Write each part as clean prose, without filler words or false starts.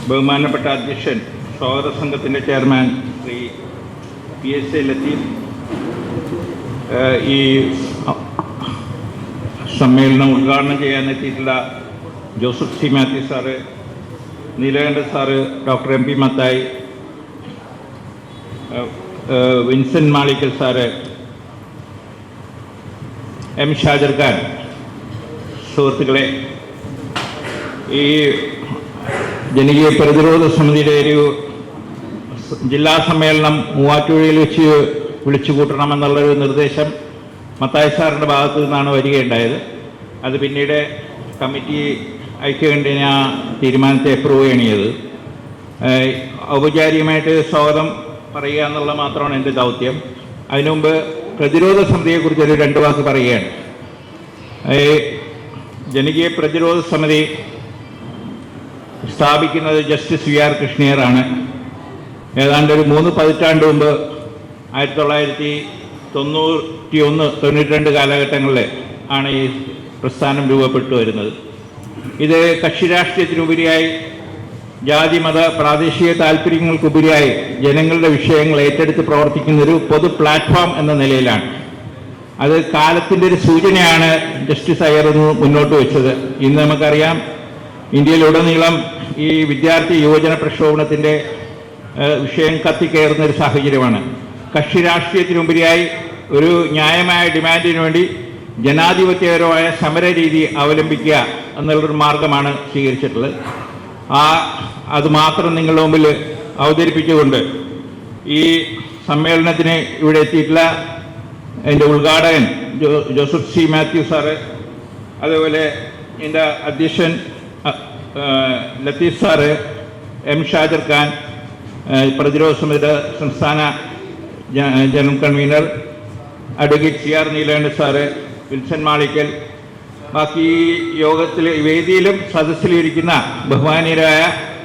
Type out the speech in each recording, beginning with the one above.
ബഹുമാനപ്പെട്ട അധ്യക്ഷൻ, സ്വാഗത സംഘത്തിൻ്റെ ചെയർമാൻ ശ്രീ PSA ലത്തീഫ്, ഈ സമ്മേളനം ഉദ്ഘാടനം ചെയ്യാനെത്തിയിട്ടുള്ള Joseph C Mathew sir, Neelakantan sir, doctor MP Mathai, Vincent Malikkal sir, M Shajar Khan, സുഹൃത്തുക്കളെ, ഈ ജനകീയ പ്രതിരോധ സമിതിയുടെ ഒരു ജില്ലാ സമ്മേളനം മൂവാറ്റുപുഴയിൽ വെച്ച് വിളിച്ചു കൂട്ടണമെന്നുള്ളൊരു നിർദ്ദേശം മത്തായി സാറിൻ്റെ ഭാഗത്തു നിന്നാണ് വരികയുണ്ടായത്. അത് പിന്നീട് കമ്മിറ്റി ഐക്യകണ്ഠേന ആ തീരുമാനത്തെ അപ്രൂവ് ചെയ്യണത്. ഔപചാരികമായിട്ട് സ്വാഗതം പറയുക എന്നുള്ളത് മാത്രമാണ് എൻ്റെ ദൗത്യം. അതിനുമുമ്പ് പ്രതിരോധ സമിതിയെക്കുറിച്ചൊരു 2 വാക്ക് പറയുകയാണ്. ജനകീയ പ്രതിരോധ സമിതി സ്ഥാപിക്കുന്നത് ജസ്റ്റിസ് VR കൃഷ്ണയ്യറാണ്. ഏതാണ്ട് ഒരു 3 പതിറ്റാണ്ട് മുമ്പ് 1991-92 കാലഘട്ടങ്ങളിൽ ആണ് ഈ പ്രസ്ഥാനം രൂപപ്പെട്ടു വരുന്നത്. ഇത് കക്ഷി രാഷ്ട്രീയത്തിനുപരിയായി ജാതി മത പ്രാദേശിക താല്പര്യങ്ങൾക്കുപരിയായി ജനങ്ങളുടെ വിഷയങ്ങൾ ഏറ്റെടുത്ത് പ്രവർത്തിക്കുന്നൊരു പൊതു പ്ലാറ്റ്ഫോം എന്ന നിലയിലാണ്. അത് കാലത്തിൻ്റെ ഒരു സൂചനയാണ് ജസ്റ്റിസ് അയ്യർ മുന്നോട്ട് വെച്ചത്. ഇന്ന് നമുക്കറിയാം, ഇന്ത്യയിലുടനീളം ഈ വിദ്യാർത്ഥി യുവജന പ്രക്ഷോഭണത്തിൻ്റെ വിഷയം കത്തിക്കയറുന്ന ഒരു സാഹചര്യമാണ്. കക്ഷി രാഷ്ട്രീയത്തിനുപരിയായി ഒരു ന്യായമായ ഡിമാൻഡിന് വേണ്ടി ജനാധിപത്യപരമായ സമര രീതി അവലംബിക്കുക എന്നുള്ളൊരു മാർഗമാണ് സ്വീകരിച്ചിട്ടുള്ളത്. അത് മാത്രം നിങ്ങളുടെ മുമ്പിൽ അവതരിപ്പിച്ചുകൊണ്ട് ഈ സമ്മേളനത്തിന് ഇവിടെ എത്തിയിട്ടുള്ള എൻ്റെ ഉദ്ഘാടകൻ ജോസഫ് സി മാത്യു സാറ്, അതുപോലെ എൻ്റെ അധ്യക്ഷൻ ലത്തീഫ് സാറ്, M ഷാജർ ഖാൻ, പ്രതിരോധ സമിതിയുടെ സംസ്ഥാന general convener advocate CR Neelakantan sir, Vincent Malikkal, ബാക്കി യോഗത്തിൽ വേദിയിലും സദസ്സിലിരിക്കുന്ന ബഹുമാനീയരായ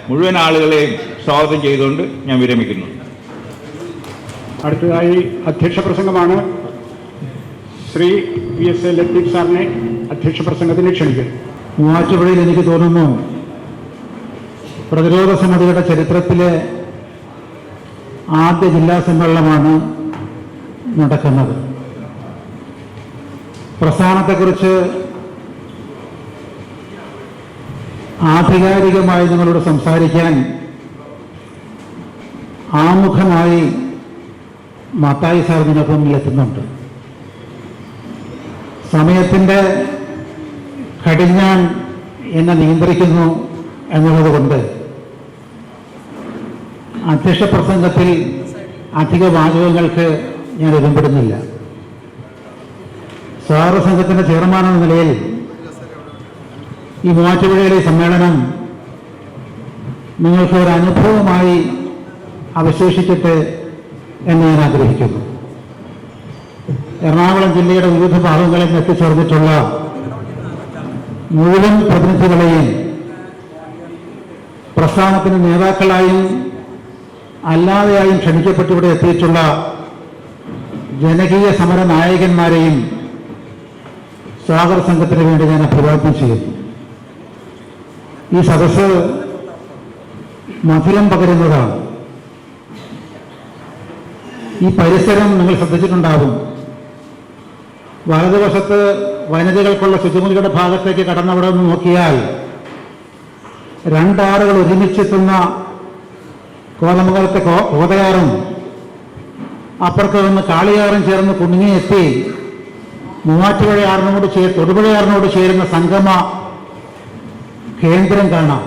മുഴുവൻ ആളുകളെയും സ്വാഗതം ചെയ്തുകൊണ്ട് ഞാൻ വിരമിക്കുന്നു. അടുത്തതായി അധ്യക്ഷ പ്രസംഗമാണ്. ശ്രീ PSA ലത്തീഫ് സാറിനെ അധ്യക്ഷ പ്രസംഗത്തിന് ക്ഷണിക്കുന്നു. മൂവാറ്റുപുഴയിൽ എനിക്ക് തോന്നുന്നു പ്രതിരോധ സമിതിയുടെ ചരിത്രത്തിലെ ആദ്യ ജില്ലാ സമ്മേളനമാണ് നടക്കുന്നത്. പ്രസ്ഥാനത്തെക്കുറിച്ച് ആധികാരികമായി നിങ്ങളോട് സംസാരിക്കാൻ ആമുഖമായി മത്തായി സാർ ഇതിനൊപ്പം എത്തുന്നുണ്ട്. സമയത്തിൻ്റെ കടിഞ്ഞാൻ എന്നെ നിയന്ത്രിക്കുന്നു എന്നുള്ളതുകൊണ്ട് അധ്യക്ഷ പ്രസംഗത്തിൽ അധിക വാചകങ്ങൾക്ക് ഞാൻ ഇടപെടുന്നില്ല. സ്വാഗത സംഘത്തിൻ്റെ ചെയർമാൻ എന്ന നിലയിൽ ഈ മൂവാറ്റുപുഴയിലെ സമ്മേളനം നിങ്ങൾക്ക് ഒരു അനുഭവമായി അവശേഷിക്കട്ടെ എന്ന് ഞാൻ ആഗ്രഹിക്കുന്നു. എറണാകുളം ജില്ലയുടെ വിവിധ ഭാഗങ്ങളിൽ നിന്ന് എത്തിച്ചേർന്നിട്ടുള്ള മുഴുവൻ പ്രതിനിധികളെയും പ്രസ്ഥാനത്തിന് നേതാക്കളായും അല്ലാതെയായും ക്ഷണിക്കപ്പെട്ട് ഇവിടെ എത്തിയിട്ടുള്ള ജനകീയ സമര നായകന്മാരെയും സ്വാഗത സംഘത്തിന് വേണ്ടി ഞാൻ അഭിവാദ്യം ചെയ്യുന്നു. ഈ സദസ്സ് മധുരം പകരുന്നതാണ്. ഈ പരിസരം നിങ്ങൾ ശ്രദ്ധിച്ചിട്ടുണ്ടാകും. വലതുവശത്ത് വനിതകൾക്കുള്ള ശുചിമുറിയുടെ ഭാഗത്തേക്ക് കടന്നവിടെ നിന്ന് നോക്കിയാൽ 2 ആറുകൾ ഒരുമിച്ചെത്തുന്ന കോതമംഗലത്തെ കോതയാറും അപ്പുറത്ത് നിന്ന് കാളിയാറും ചേർന്ന് കുടുങ്ങിയെത്തി മൂവാറ്റുപുഴയാറിനോട് തൊടുപുഴയാറിനോട് ചേരുന്ന സംഗമ കേന്ദ്രം കാണാം.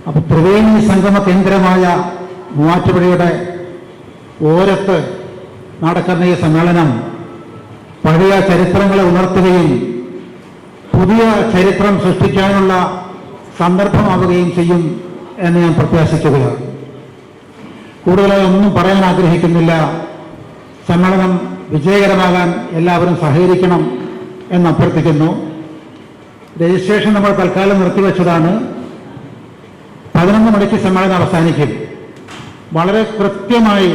അപ്പോൾ ത്രിവേണി സംഗമ കേന്ദ്രമായ മൂവാറ്റുപുഴയുടെ ഓരത്ത് നടക്കുന്ന ഈ സമ്മേളനം പഴയ ചരിത്രങ്ങളെ ഉണർത്തുകയും പുതിയ ചരിത്രം സൃഷ്ടിക്കാനുള്ള സന്ദർഭമാവുകയും ചെയ്യും എന്ന് ഞാൻ പ്രത്യാശിക്കുകയാണ്. കൂടുതലായി ഒന്നും പറയാൻ ആഗ്രഹിക്കുന്നില്ല. സമ്മേളനം വിജയകരമാകാൻ എല്ലാവരും സഹകരിക്കണം എന്ന് അഭ്യർത്ഥിക്കുന്നു. രജിസ്ട്രേഷൻ നമ്മൾ തൽക്കാലം നിർത്തിവെച്ചതാണ്. 11 മണിക്ക് സമ്മേളനം അവസാനിക്കും. വളരെ കൃത്യമായി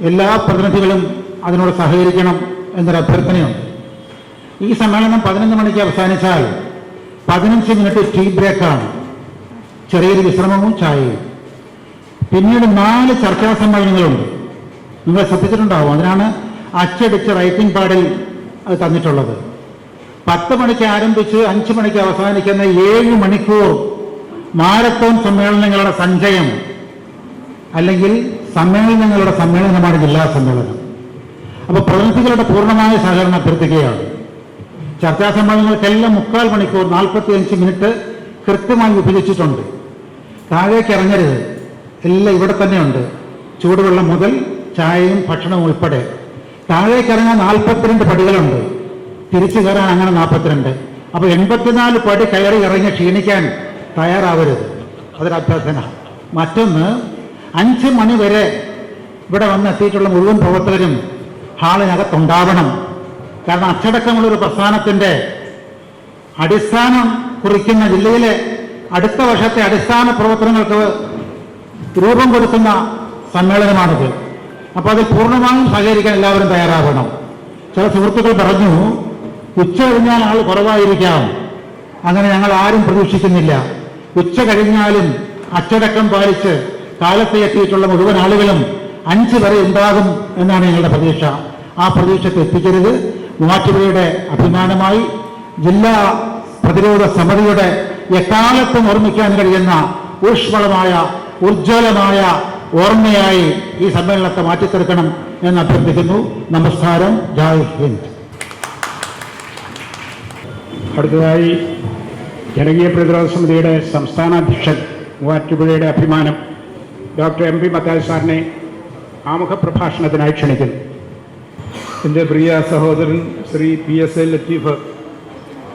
എല്ലാ പ്രതിനിധികളും അതിനോട് സഹകരിക്കണം എന്നൊരു അഭ്യർത്ഥനയുണ്ട്. ഈ സമ്മേളനം 11 മണിക്ക് അവസാനിച്ചാൽ 15 മിനിറ്റ് ടീ ബ്രേക്കാണ്. ചെറിയൊരു വിശ്രമവും ചായയും. പിന്നീട് 4 ചർച്ചാ സമ്മേളനങ്ങളുണ്ട്. നിങ്ങൾ ശ്രദ്ധിച്ചിട്ടുണ്ടാവും. അതിനാണ് അച്ചടിച്ച് റൈറ്റിംഗ് പാഡിൽ അത് തന്നിട്ടുള്ളത്. 10 മണിക്ക് ആരംഭിച്ച് 5 മണിക്ക് അവസാനിക്കുന്ന 7 മണിക്കൂർ മാരത്തോൺ സമ്മേളനങ്ങളുടെ സഞ്ചയം, അല്ലെങ്കിൽ സമ്മേളനങ്ങളുടെ സമ്മേളനമാണ് ജില്ലാ സമ്മേളനം. അപ്പോൾ പ്രതിനിധികളുടെ പൂർണ്ണമായ സഹകരണം അഭ്യർത്ഥിക്കുകയാണ്. ചർച്ചാ സമ്മേളനങ്ങൾക്കെല്ലാം 3/4 മണിക്കൂർ 45 മിനിറ്റ് കൃത്യമായി വിഭജിച്ചിട്ടുണ്ട്. താഴേക്ക് ഇറങ്ങരുത്, എല്ലാം ഇവിടെ തന്നെയുണ്ട്. ചൂടുവെള്ളം മുതൽ ചായയും ഭക്ഷണവും ഉൾപ്പെടെ. താഴേക്ക് ഇറങ്ങാൻ 42 പടികളുണ്ട്, തിരിച്ചു കയറാൻ അങ്ങനെ 42. അപ്പോൾ 84 പടി കയറി ഇറങ്ങി ക്ഷീണിക്കാൻ തയ്യാറാവരുത്, അതൊരു അഭ്യർത്ഥന. മറ്റൊന്ന്, 5 മണി വരെ ഇവിടെ വന്നെത്തിയിട്ടുള്ള മുഴുവൻ പ്രവർത്തകരും ഹാളിനകത്തുണ്ടാവണം. കാരണം അച്ചടക്കമുള്ളൊരു പ്രസ്ഥാനത്തിൻ്റെ അടിസ്ഥാനം കുറിക്കുന്ന, ജില്ലയിലെ അടുത്ത വർഷത്തെ അടിസ്ഥാന പ്രവർത്തനങ്ങൾക്ക് രൂപം കൊടുക്കുന്ന സമ്മേളനമാണിത്. അപ്പോൾ അതിൽ പൂർണ്ണമായും സഹകരിക്കാൻ എല്ലാവരും തയ്യാറാവണം. ചില സുഹൃത്തുക്കൾ പറഞ്ഞു, ഉച്ച കഴിഞ്ഞാൽ ആൾ കുറവായിരിക്കാം. അങ്ങനെ ഞങ്ങൾ ആരും പ്രതീക്ഷിക്കുന്നില്ല. ഉച്ച കഴിഞ്ഞാലും അച്ചടക്കം പാലിച്ച് കാലത്ത് എത്തിയിട്ടുള്ള മുഴുവൻ ആളുകളും 5 വരെ ഉണ്ടാകും എന്നാണ് ഞങ്ങളുടെ പ്രതീക്ഷ. ആ പ്രതീക്ഷ തെറ്റിക്കരുത്. മൂവാറ്റുപുഴയുടെ അഭിമാനമായി ജില്ലാ പ്രതിരോധ സമിതിയുടെ എക്കാലത്തും ഓർമ്മിക്കാൻ കഴിയുന്ന ഊഷ്മളമായ ഉജ്ജ്വലമായ ഓർമ്മയായി ഈ സമ്മേളനത്തെ മാറ്റിത്തീർക്കണം എന്ന് അഭ്യർത്ഥിക്കുന്നു. നമസ്കാരം. ജയ് ഹിന്ദ്. അടുത്തതായി ജനകീയ പ്രതിരോധ സമിതിയുടെ സംസ്ഥാന അധ്യക്ഷൻ, മൂവാറ്റുപുഴയുടെ അഭിമാനം, ഡോക്ടർ MP മത്തായി സാറിനെ ആമുഖ പ്രഭാഷണത്തിനായി ക്ഷണിക്കുന്നു. എൻ്റെ പ്രിയ സഹോദരൻ ശ്രീ PSA ലത്തീഫ്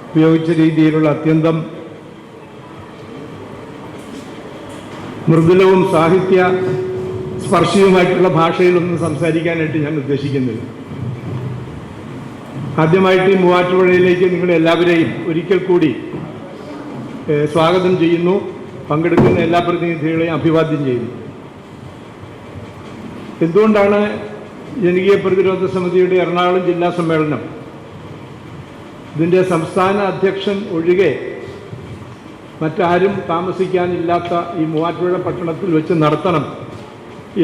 ഉപയോഗിച്ച രീതിയിലുള്ള അത്യന്തം മൃദുലവും സാഹിത്യ സ്പർശിയുമായിട്ടുള്ള ഭാഷയിലൊന്നും സംസാരിക്കാനായിട്ട് ഞാൻ ഉദ്ദേശിക്കുന്നില്ല. ആദ്യമായിട്ട് ഈ മൂവാറ്റുപുഴയിലേക്ക് നിങ്ങളെല്ലാവരെയും ഒരിക്കൽ കൂടി സ്വാഗതം ചെയ്യുന്നു. പങ്കെടുക്കുന്ന എല്ലാ പ്രതിനിധികളെയും അഭിവാദ്യം ചെയ്യുന്നു. എന്തുകൊണ്ടാണ് ജനകീയ പ്രതിരോധ സമിതിയുടെ എറണാകുളം ജില്ലാ സമ്മേളനം ഇതിൻ്റെ സംസ്ഥാന അധ്യക്ഷൻ ഒഴികെ മറ്റാരും താമസിക്കാനില്ലാത്ത ഈ മൂവാറ്റുപുഴ പട്ടണത്തിൽ വെച്ച് നടത്തണം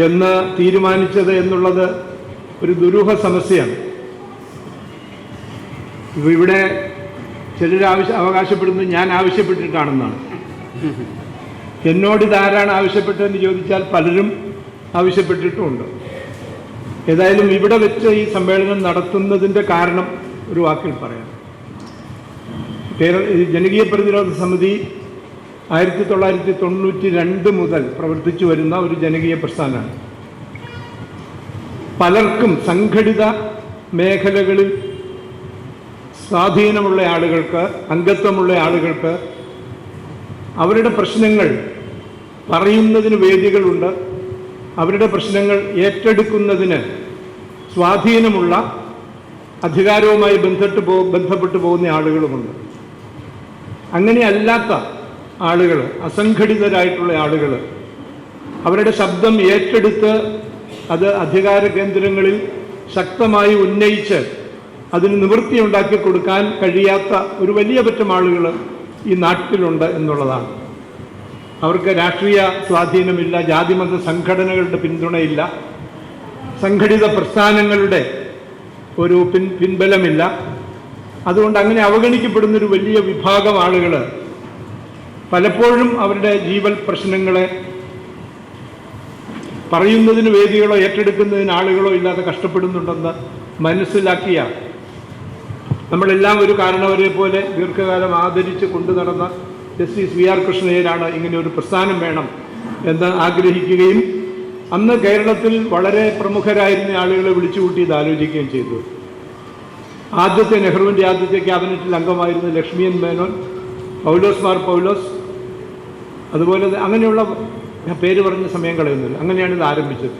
എന്ന് തീരുമാനിച്ചത് എന്നുള്ളത് ഒരു ദുരൂഹ സമസ്യയാണ്. ഇവിടെ ചിലർ അവകാശപ്പെടുന്നത് ഞാൻ ആവശ്യപ്പെട്ടിട്ടാണെന്നാണ്. എന്നോട് ഇതാരാണ് ആവശ്യപ്പെട്ടതെന്ന് ചോദിച്ചാൽ പലരും ആവശ്യപ്പെട്ടിട്ടുമുണ്ട്. ഏതായാലും ഇവിടെ വെച്ച് ഈ സമ്മേളനം നടത്തുന്നതിൻ്റെ കാരണം ഒരു വാക്കിൽ പറയാം. ജനകീയ പ്രതിരോധ സമിതി 1992 മുതൽ പ്രവർത്തിച്ചു വരുന്ന ഒരു ജനകീയ പ്രസ്ഥാനമാണ്. പലർക്കും സംഘടിത മേഖലകളിൽ സ്വാധീനമുള്ള ആളുകൾക്ക്, അംഗത്വമുള്ള ആളുകൾക്ക് അവരുടെ പ്രശ്നങ്ങൾ പറയുന്നതിന് വേദികളുണ്ട്. അവരുടെ പ്രശ്നങ്ങൾ ഏറ്റെടുക്കുന്നതിന് സ്വാധീനമുള്ള, അധികാരവുമായി ബന്ധപ്പെട്ടു പോകുന്ന ആളുകളുമുണ്ട്. അങ്ങനെയല്ലാത്ത ആളുകൾ, അസംഘടിതരായിട്ടുള്ള ആളുകൾ അവരുടെ ശബ്ദം ഏറ്റെടുത്ത് അത് അധികാര കേന്ദ്രങ്ങളിൽ ശക്തമായി ഉന്നയിച്ച് അതിന് നിവൃത്തിയുണ്ടാക്കി കൊടുക്കാൻ കഴിയാത്ത ഒരു വലിയ പറ്റം ആളുകൾ ഈ നാട്ടിലുണ്ട് എന്നുള്ളതാണ്. അവർക്ക് രാഷ്ട്രീയ സ്വാധീനമില്ല, ജാതിമത സംഘടനകളുടെ പിന്തുണയില്ല, സംഘടിത പ്രസ്ഥാനങ്ങളുടെ ഒരു പിൻബലമില്ല. അതുകൊണ്ട് അങ്ങനെ അവഗണിക്കപ്പെടുന്നൊരു വലിയ വിഭാഗം ആളുകൾ പലപ്പോഴും അവരുടെ ജീവൽ പ്രശ്നങ്ങളെ പറയുന്നതിന് വേദികളോ ഏറ്റെടുക്കുന്നതിന് ആളുകളോ ഇല്ലാതെ കഷ്ടപ്പെടുന്നുണ്ടെന്ന് മനസ്സിലാക്കിയ നമ്മളെല്ലാം ഒരു കാരണവരെ പോലെ ദീർഘകാലം ആദരിച്ച് കൊണ്ടു നടന്ന ജസ്റ്റിസ് VR കൃഷ്ണയ്യരാണ് ഇങ്ങനെ ഒരു പ്രസ്ഥാനം വേണം എന്ന് ആഗ്രഹിക്കുകയും അന്ന് കേരളത്തിൽ വളരെ പ്രമുഖരായിരുന്ന ആളുകളെ വിളിച്ചുകൂട്ടി ഇത് ആലോചിക്കുകയും ചെയ്തു. നെഹ്റുവിൻ്റെ ആദ്യത്തെ ക്യാബിനറ്റിൽ അംഗമായിരുന്ന ലക്ഷ്മിയൻ മേനോൻ, പൗലോസ് മാർ പൗലോസ്, അതുപോലെ അങ്ങനെയുള്ള, ഞാൻ പേര് പറഞ്ഞ സമയം കളയുന്നില്ല, അങ്ങനെയാണ് ഇത് ആരംഭിച്ചത്.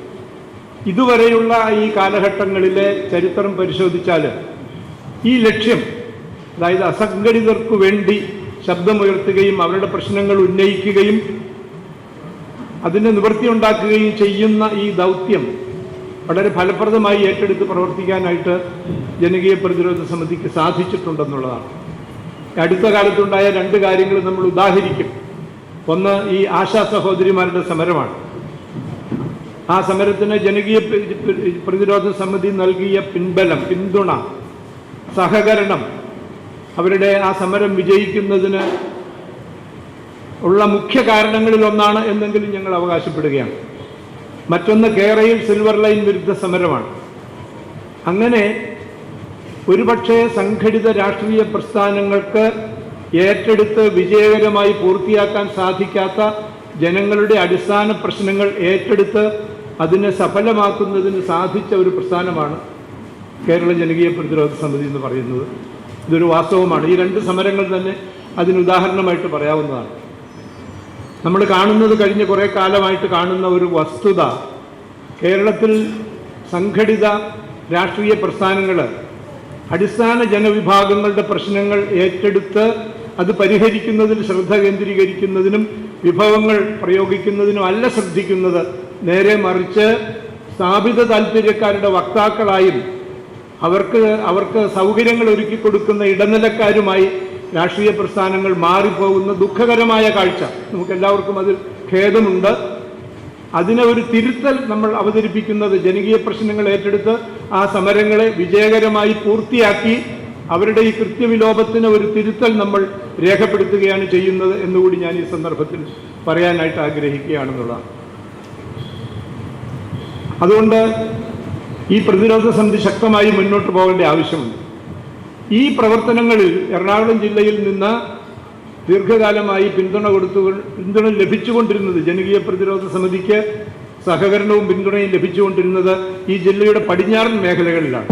ഇതുവരെയുള്ള ഈ കാലഘട്ടങ്ങളിലെ ചരിത്രം പരിശോധിച്ചാൽ ഈ ലക്ഷ്യം, അതായത് അസംഘടിതർക്കു വേണ്ടി ശബ്ദമുയർത്തുകയും അവരുടെ പ്രശ്നങ്ങൾ ഉന്നയിക്കുകയും അതിന് നിവൃത്തിയുണ്ടാക്കുകയും ചെയ്യുന്ന ഈ ദൗത്യം വളരെ ഫലപ്രദമായി ഏറ്റെടുത്ത് പ്രവർത്തിക്കാനായിട്ട് ജനകീയ പ്രതിരോധ സമിതിക്ക് സാധിച്ചിട്ടുണ്ടെന്നുള്ളതാണ്. അടുത്ത കാലത്തുണ്ടായ 2 കാര്യങ്ങൾ നമ്മൾ ഉദാഹരിക്കും. ഒന്ന് ഈ ആശാ സഹോദരിമാരുടെ സമരമാണ്. ആ സമരത്തിന് ജനകീയ പ്രതിരോധ സമിതി നൽകിയ പിന്തുണ, സഹകരണം, അവരുടെ ആ സമരം വിജയിക്കുന്നതിന് ഉള്ള മുഖ്യ കാരണങ്ങളിൽ ഒന്നാണ് എന്നെങ്കിലും ഞങ്ങൾ അവകാശപ്പെടുകയാണ്. മറ്റൊന്ന് കേരളയിൽ സിൽവർ ലൈൻ വിരുദ്ധ സമരമാണ്. അങ്ങനെ ഒരുപക്ഷെ സംഘടിത രാഷ്ട്രീയ പ്രസ്ഥാനങ്ങൾക്ക് ഏറ്റെടുത്ത് വിജയകരമായി പൂർത്തിയാക്കാൻ സാധിക്കാത്ത ജനങ്ങളുടെ അടിസ്ഥാന പ്രശ്നങ്ങൾ ഏറ്റെടുത്ത് അതിനെ സഫലമാക്കുന്നതിന് സാധിച്ച ഒരു പ്രസ്ഥാനമാണ് കേരള ജനകീയ പ്രതിരോധ സമിതി എന്ന് പറയുന്നത്. ഇതൊരു വാസ്തവമാണ്. ഈ രണ്ട് സമരങ്ങൾ തന്നെ അതിനുദാഹരണമായിട്ട് പറയാവുന്നതാണ്. നമ്മൾ കാണുന്നത്, കഴിഞ്ഞ കുറേ കാലമായിട്ട് കാണുന്ന ഒരു വസ്തുത, കേരളത്തിൽ സംഘടിത രാഷ്ട്രീയ പ്രസ്ഥാനങ്ങൾ അടിസ്ഥാന ജനവിഭാഗങ്ങളുടെ പ്രശ്നങ്ങൾ ഏറ്റെടുത്ത് അത് പരിഹരിക്കുന്നതിൽ ശ്രദ്ധ കേന്ദ്രീകരിക്കുന്നതിനും വിഭവങ്ങൾ പ്രയോഗിക്കുന്നതിനും അല്ല ശ്രദ്ധിക്കുന്നത്. നേരെ മറിച്ച് സ്ഥാപിത താല്പര്യക്കാരുടെ വക്താക്കളായും അവർക്ക് സൗകര്യങ്ങൾ ഒരുക്കി കൊടുക്കുന്ന ഇടനിലക്കാരുമായി രാഷ്ട്രീയ പ്രസ്ഥാനങ്ങൾ മാറിപ്പോകുന്ന ദുഃഖകരമായ കാഴ്ച നമുക്കെല്ലാവർക്കും അതിൽ ഖേദമുണ്ട്. അതിനെ ഒരു തിരുത്തൽ നമ്മൾ അവതരിപ്പിക്കുന്നത്, ജനകീയ പ്രശ്നങ്ങൾ ഏറ്റെടുത്ത് ആ സമരങ്ങളെ വിജയകരമായി പൂർത്തിയാക്കി അവരുടെ ഈ കൃത്യവിലോപത്തിന് ഒരു തിരുത്തൽ നമ്മൾ രേഖപ്പെടുത്തുകയാണ് ചെയ്യുന്നത് എന്നുകൂടി ഞാൻ ഈ സന്ദർഭത്തിൽ പറയാനായിട്ട് ആഗ്രഹിക്കുകയാണെന്നുള്ളതാണ്. അതുകൊണ്ട് ഈ പ്രതിരോധ സമിതി ശക്തമായി മുന്നോട്ട് പോകേണ്ട ആവശ്യമുണ്ട്. ഈ പ്രവർത്തനങ്ങളിൽ എറണാകുളം ജില്ലയിൽ നിന്ന് ദീർഘകാലമായി പിന്തുണ ലഭിച്ചുകൊണ്ടിരുന്നത്, ജനകീയ പ്രതിരോധ സമിതിക്ക് സഹകരണവും പിന്തുണയും ലഭിച്ചുകൊണ്ടിരുന്നത് ഈ ജില്ലയുടെ പടിഞ്ഞാറൻ മേഖലകളിലാണ്.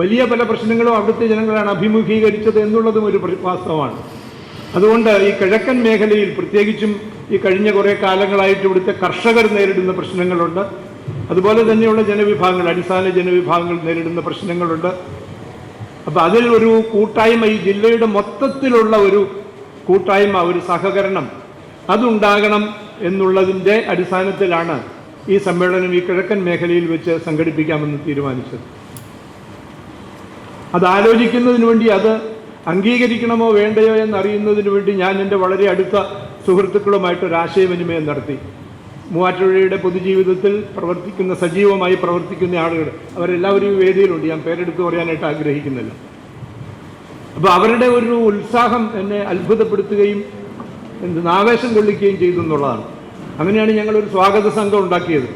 വലിയ പല പ്രശ്നങ്ങളും അവിടുത്തെ ജനങ്ങളാണ് അഭിമുഖീകരിച്ചത് എന്നുള്ളതും ഒരു വാസ്തവമാണ്. അതുകൊണ്ട് ഈ കിഴക്കൻ മേഖലയിൽ പ്രത്യേകിച്ചും ഈ കഴിഞ്ഞ കുറേ കാലങ്ങളായിട്ട് ഇവിടുത്തെ കർഷകർ നേരിടുന്ന പ്രശ്നങ്ങളുണ്ട്. അതുപോലെ തന്നെയുള്ള ജനവിഭാഗങ്ങൾ, അടിസ്ഥാന ജനവിഭാഗങ്ങൾ നേരിടുന്ന പ്രശ്നങ്ങളുണ്ട്. അപ്പം അതിൽ ഒരു കൂട്ടായ്മ, ഈ ജില്ലയുടെ മൊത്തത്തിലുള്ള ഒരു കൂട്ടായ്മ, ഒരു സഹകരണം അതുണ്ടാകണം എന്നുള്ളതിൻ്റെ അടിസ്ഥാനത്തിലാണ് ഈ സമ്മേളനം ഈ കിഴക്കൻ മേഖലയിൽ വെച്ച് സംഘടിപ്പിക്കാമെന്ന് തീരുമാനിച്ചത്. അത് ആലോചിക്കുന്നതിന് വേണ്ടി, അത് അംഗീകരിക്കണമോ വേണ്ടയോ എന്നറിയുന്നതിന് വേണ്ടി ഞാൻ എൻ്റെ വളരെ അടുത്ത സുഹൃത്തുക്കളുമായിട്ടൊരു ആശയവിനിമയം നടത്തി. മൂവാറ്റുപുഴയുടെ പൊതുജീവിതത്തിൽ സജീവമായി പ്രവർത്തിക്കുന്ന ആളുകൾ, അവരെല്ലാവരും ഈ വേദിയിലുണ്ട്. ഞാൻ പേരെടുത്ത് പറയാനായിട്ട് ആഗ്രഹിക്കുന്നില്ല. അപ്പോൾ അവരുടെ ഒരു ഉത്സാഹം എന്നെ അത്ഭുതപ്പെടുത്തുകയും ആവേശം കൊള്ളിക്കുകയും ചെയ്തു എന്നുള്ളതാണ്. അങ്ങനെയാണ് ഞങ്ങളൊരു സ്വാഗത സംഘം ഉണ്ടാക്കിയത്.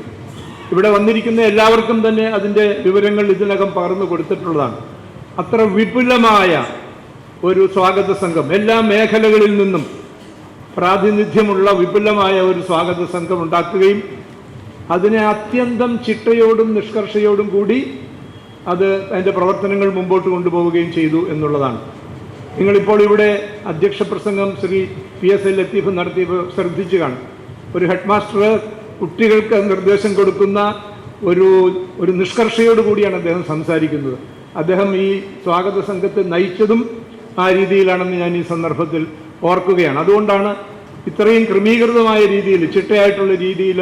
ഇവിടെ വന്നിരിക്കുന്ന എല്ലാവർക്കും തന്നെ അതിൻ്റെ വിവരങ്ങൾ ഇതിനകം പകർന്നു കൊടുത്തിട്ടുള്ളതാണ്. അത്ര വിപുലമായ ഒരു സ്വാഗത സംഘം, എല്ലാ മേഖലകളിൽ നിന്നും പ്രാതിനിധ്യമുള്ള വിപുലമായ ഒരു സ്വാഗത സംഘം ഉണ്ടാക്കുകയും അതിനെ അത്യന്തം ചിട്ടയോടും നിഷ്കർഷയോടും കൂടി അതിൻ്റെ പ്രവർത്തനങ്ങൾ മുമ്പോട്ട് കൊണ്ടുപോവുകയും ചെയ്തു എന്നുള്ളതാണ്. നിങ്ങളിപ്പോൾ ഇവിടെ അധ്യക്ഷ പ്രസംഗം ശ്രീ PS ലത്തീഫ് നടത്തിയപ്പോൾ ശ്രദ്ധിച്ചു കാണും. ഒരു ഹെഡ് മാസ്റ്റർ കുട്ടികൾക്ക് നിർദ്ദേശം കൊടുക്കുന്ന ഒരു നിഷ്കർഷയോട് കൂടിയാണ് അദ്ദേഹം സംസാരിക്കുന്നത്. അദ്ദേഹം ഈ സ്വാഗത സംഘത്തെ നയിച്ചതും ആ രീതിയിലാണെന്ന് ഞാൻ ഈ സന്ദർഭത്തിൽ ഓർക്കുകയാണ്. അതുകൊണ്ടാണ് ഇത്രയും ക്രമീകൃതമായ രീതിയിൽ, ചിട്ടയായിട്ടുള്ള രീതിയിൽ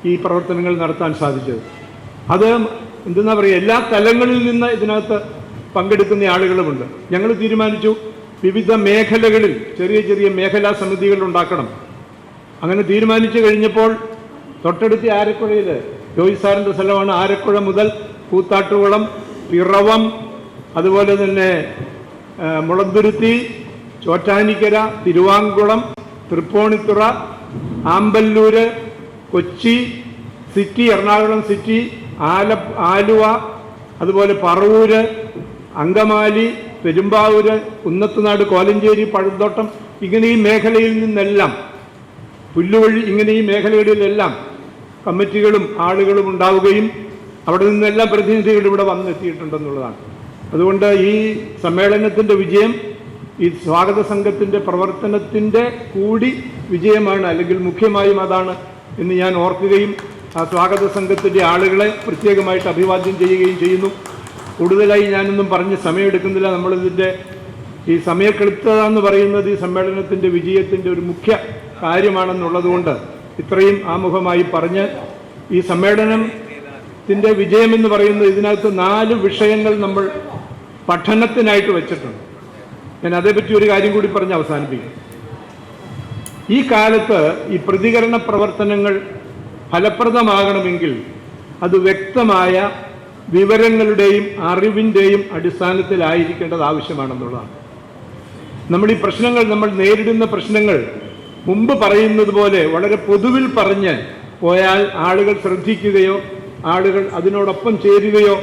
ഈ പ്രവർത്തനങ്ങൾ നടത്താൻ സാധിച്ചത്. അത് എന്തെന്നാ പറയുക, എല്ലാ തലങ്ങളിൽ നിന്ന് ഇതിനകത്ത് പങ്കെടുക്കുന്ന ആളുകളുമുണ്ട്. ഞങ്ങൾ തീരുമാനിച്ചു വിവിധ മേഖലകളിൽ ചെറിയ ചെറിയ മേഖലാ സമിതികൾ ഉണ്ടാക്കണം. അങ്ങനെ തീരുമാനിച്ചു കഴിഞ്ഞപ്പോൾ തൊട്ടടുത്ത് ആരക്കുഴയിൽ, ജോയി സാറിൻ്റെ സ്ഥലമാണ്, ആരക്കുഴ മുതൽ കൂത്താട്ടുകുളം, പിറവം, അതുപോലെ തന്നെ മുളന്തുരുത്തി, ചോറ്റാനിക്കര, തിരുവാങ്കുളം, തൃപ്പൂണിത്തുറ, ആമ്പല്ലൂര്, കൊച്ചി സിറ്റി, എറണാകുളം സിറ്റി, ആലുവ, അതുപോലെ പറവൂര്, അങ്കമാലി, പെരുമ്പാവൂര്, കുന്നത്തുനാട്, കോലഞ്ചേരി, പഴുത്തോട്ടം, ഇങ്ങനെ ഈ മേഖലയിൽ നിന്നെല്ലാം, പുല്ലുവഴി, ഇങ്ങനെ ഈ മേഖലകളിലെല്ലാം കമ്മിറ്റികളും ആളുകളും ഉണ്ടാവുകയും അവിടെ നിന്നെല്ലാം പ്രതിനിധികൾ ഇവിടെ വന്നെത്തിയിട്ടുണ്ടെന്നുള്ളതാണ്. അതുകൊണ്ട് ഈ സമ്മേളനത്തിൻ്റെ വിജയം ഈ സ്വാഗത സംഘത്തിൻ്റെ പ്രവർത്തനത്തിൻ്റെ കൂടി വിജയമാണ്, അല്ലെങ്കിൽ മുഖ്യമായും അതാണ് എന്ന് ഞാൻ ഓർക്കുകയും ആ സ്വാഗത സംഘത്തിൻ്റെ ആളുകളെ പ്രത്യേകമായിട്ട് അഭിവാദ്യം ചെയ്യുകയും ചെയ്യുന്നു. കൂടുതലായി ഞാനൊന്നും പറഞ്ഞ് സമയമെടുക്കുന്നില്ല. നമ്മളിതിൻ്റെ ഈ സമയക്ലിപ്തത എന്ന് പറയുന്നത് ഈ സമ്മേളനത്തിൻ്റെ വിജയത്തിൻ്റെ ഒരു മുഖ്യ കാര്യമാണെന്നുള്ളതുകൊണ്ട് ഇത്രയും ആമുഖമായി പറഞ്ഞ്, ഈ സമ്മേളനത്തിൻ്റെ വിജയമെന്ന് പറയുന്നത് ഇതിനകത്ത് 4 വിഷയങ്ങൾ നമ്മൾ പഠനത്തിനായിട്ട് വെച്ചിട്ടുണ്ട്. ഞാൻ അതേപറ്റി ഒരു കാര്യം കൂടി പറഞ്ഞ് അവസാനിപ്പിക്കും. ഈ കാലത്ത് ഈ പ്രതികരണ പ്രവർത്തനങ്ങൾ ഫലപ്രദമാകണമെങ്കിൽ അത് വ്യക്തമായ വിവരങ്ങളുടെയും അറിവിൻ്റെയും അടിസ്ഥാനത്തിലായിരിക്കേണ്ടത് ആവശ്യമാണെന്നുള്ളതാണ്. നമ്മൾ ഈ പ്രശ്നങ്ങൾ, നമ്മൾ നേരിടുന്ന പ്രശ്നങ്ങൾ മുമ്പ് പറയുന്നത് പോലെ വളരെ പൊതുവിൽ പറഞ്ഞ് പോയാൽ ആളുകൾ ശ്രദ്ധിക്കുകയോ ആളുകൾ അതിനോടൊപ്പം ചേരുകയോ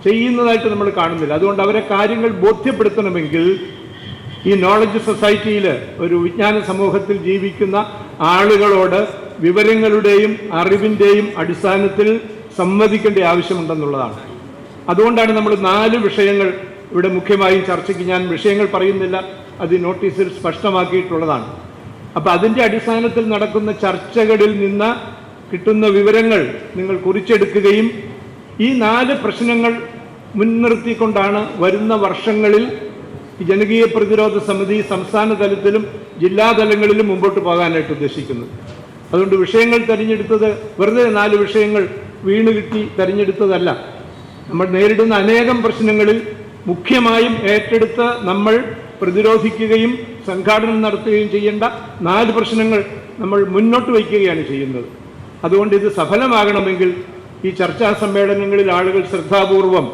ചെയ്യുന്നതായിട്ട് നമ്മൾ കാണുന്നില്ല. അതുകൊണ്ട് അവരെ കാര്യങ്ങൾ ബോധ്യപ്പെടുത്തണമെങ്കിൽ ഈ നോളജ് സൊസൈറ്റിയിൽ, ഒരു വിജ്ഞാന സമൂഹത്തിൽ ജീവിക്കുന്ന ആളുകളോട് വിവരങ്ങളുടെയും അറിവിൻ്റെയും അടിസ്ഥാനത്തിൽ സംവദിക്കേണ്ട ആവശ്യമുണ്ടെന്നുള്ളതാണ്. അതുകൊണ്ടാണ് നമ്മൾ 4 വിഷയങ്ങൾ ഇവിടെ മുഖ്യമായും ചർച്ചയ്ക്ക്, ഞാൻ വിഷയങ്ങൾ പറയുന്നില്ല, അത് നോട്ടീസിൽ സ്പഷ്ടമാക്കിയിട്ടുള്ളതാണ്. അപ്പം അതിൻ്റെ അടിസ്ഥാനത്തിൽ നടക്കുന്ന ചർച്ചകളിൽ നിന്ന് കിട്ടുന്ന വിവരങ്ങൾ നിങ്ങൾ കുറിച്ചെടുക്കുകയും ഈ 4 പ്രശ്നങ്ങൾ മുൻനിർത്തിക്കൊണ്ടാണ് വരുന്ന വർഷങ്ങളിൽ ഈ ജനകീയ പ്രതിരോധ സമിതി സംസ്ഥാന തലത്തിലും ജില്ലാ തലങ്ങളിലും മുമ്പോട്ട് പോകാനായിട്ട് ഉദ്ദേശിക്കുന്നത്. അതുകൊണ്ട് വിഷയങ്ങൾ തിരഞ്ഞെടുത്തത് വെറുതെ 4 വിഷയങ്ങൾ വീണ് കിട്ടി തിരഞ്ഞെടുത്തതല്ല. നമ്മൾ നേരിടുന്ന അനേകം പ്രശ്നങ്ങളിൽ മുഖ്യമായും ഏറ്റെടുത്ത് നമ്മൾ പ്രതിരോധിക്കുകയും സംഘാടനം നടത്തുകയും ചെയ്യേണ്ട 4 പ്രശ്നങ്ങൾ നമ്മൾ മുന്നോട്ട് വയ്ക്കുകയാണ് ചെയ്യുന്നത്. അതുകൊണ്ട് ഇത് സഫലമാകണമെങ്കിൽ ഈ ചർച്ചാ സമ്മേളനങ്ങളിൽ ആളുകൾ ശ്രദ്ധാപൂർവം,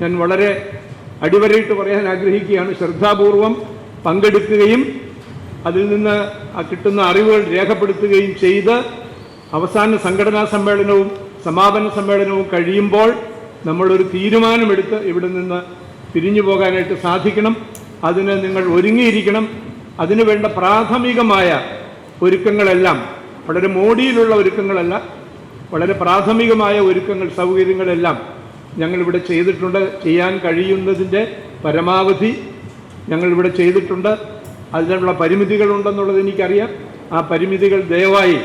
ഞാൻ വളരെ അടിവരയിട്ട് പറയാൻ ആഗ്രഹിക്കുകയാണ്, ശ്രദ്ധാപൂർവം പങ്കെടുക്കുകയും അതിൽ നിന്ന് കിട്ടുന്ന അറിവുകൾ രേഖപ്പെടുത്തുകയും ചെയ്ത് അവസാന സംഘടനാ സമ്മേളനവും സമാപന സമ്മേളനവും കഴിയുമ്പോൾ നമ്മളൊരു തീരുമാനമെടുത്ത് ഇവിടെ നിന്ന് പിരിഞ്ഞു പോകാനായിട്ട് സാധിക്കണം. അതിന് നിങ്ങൾ ഒരുങ്ങിയിരിക്കണം. അതിനു വേണ്ട പ്രാഥമികമായ ഒരുക്കങ്ങളെല്ലാം, വളരെ മോഡിയിലുള്ള ഒരുക്കങ്ങളല്ല, വളരെ പ്രാഥമികമായ ഒരുക്കങ്ങൾ, സൗകര്യങ്ങളെല്ലാം ഞങ്ങളിവിടെ ചെയ്തിട്ടുണ്ട്. ചെയ്യാൻ കഴിയുന്നതിൻ്റെ പരമാവധി ഞങ്ങളിവിടെ ചെയ്തിട്ടുണ്ട്. അതിനുള്ള പരിമിതികളുണ്ടെന്നുള്ളത് എനിക്കറിയാം. ആ പരിമിതികൾ ദയവായി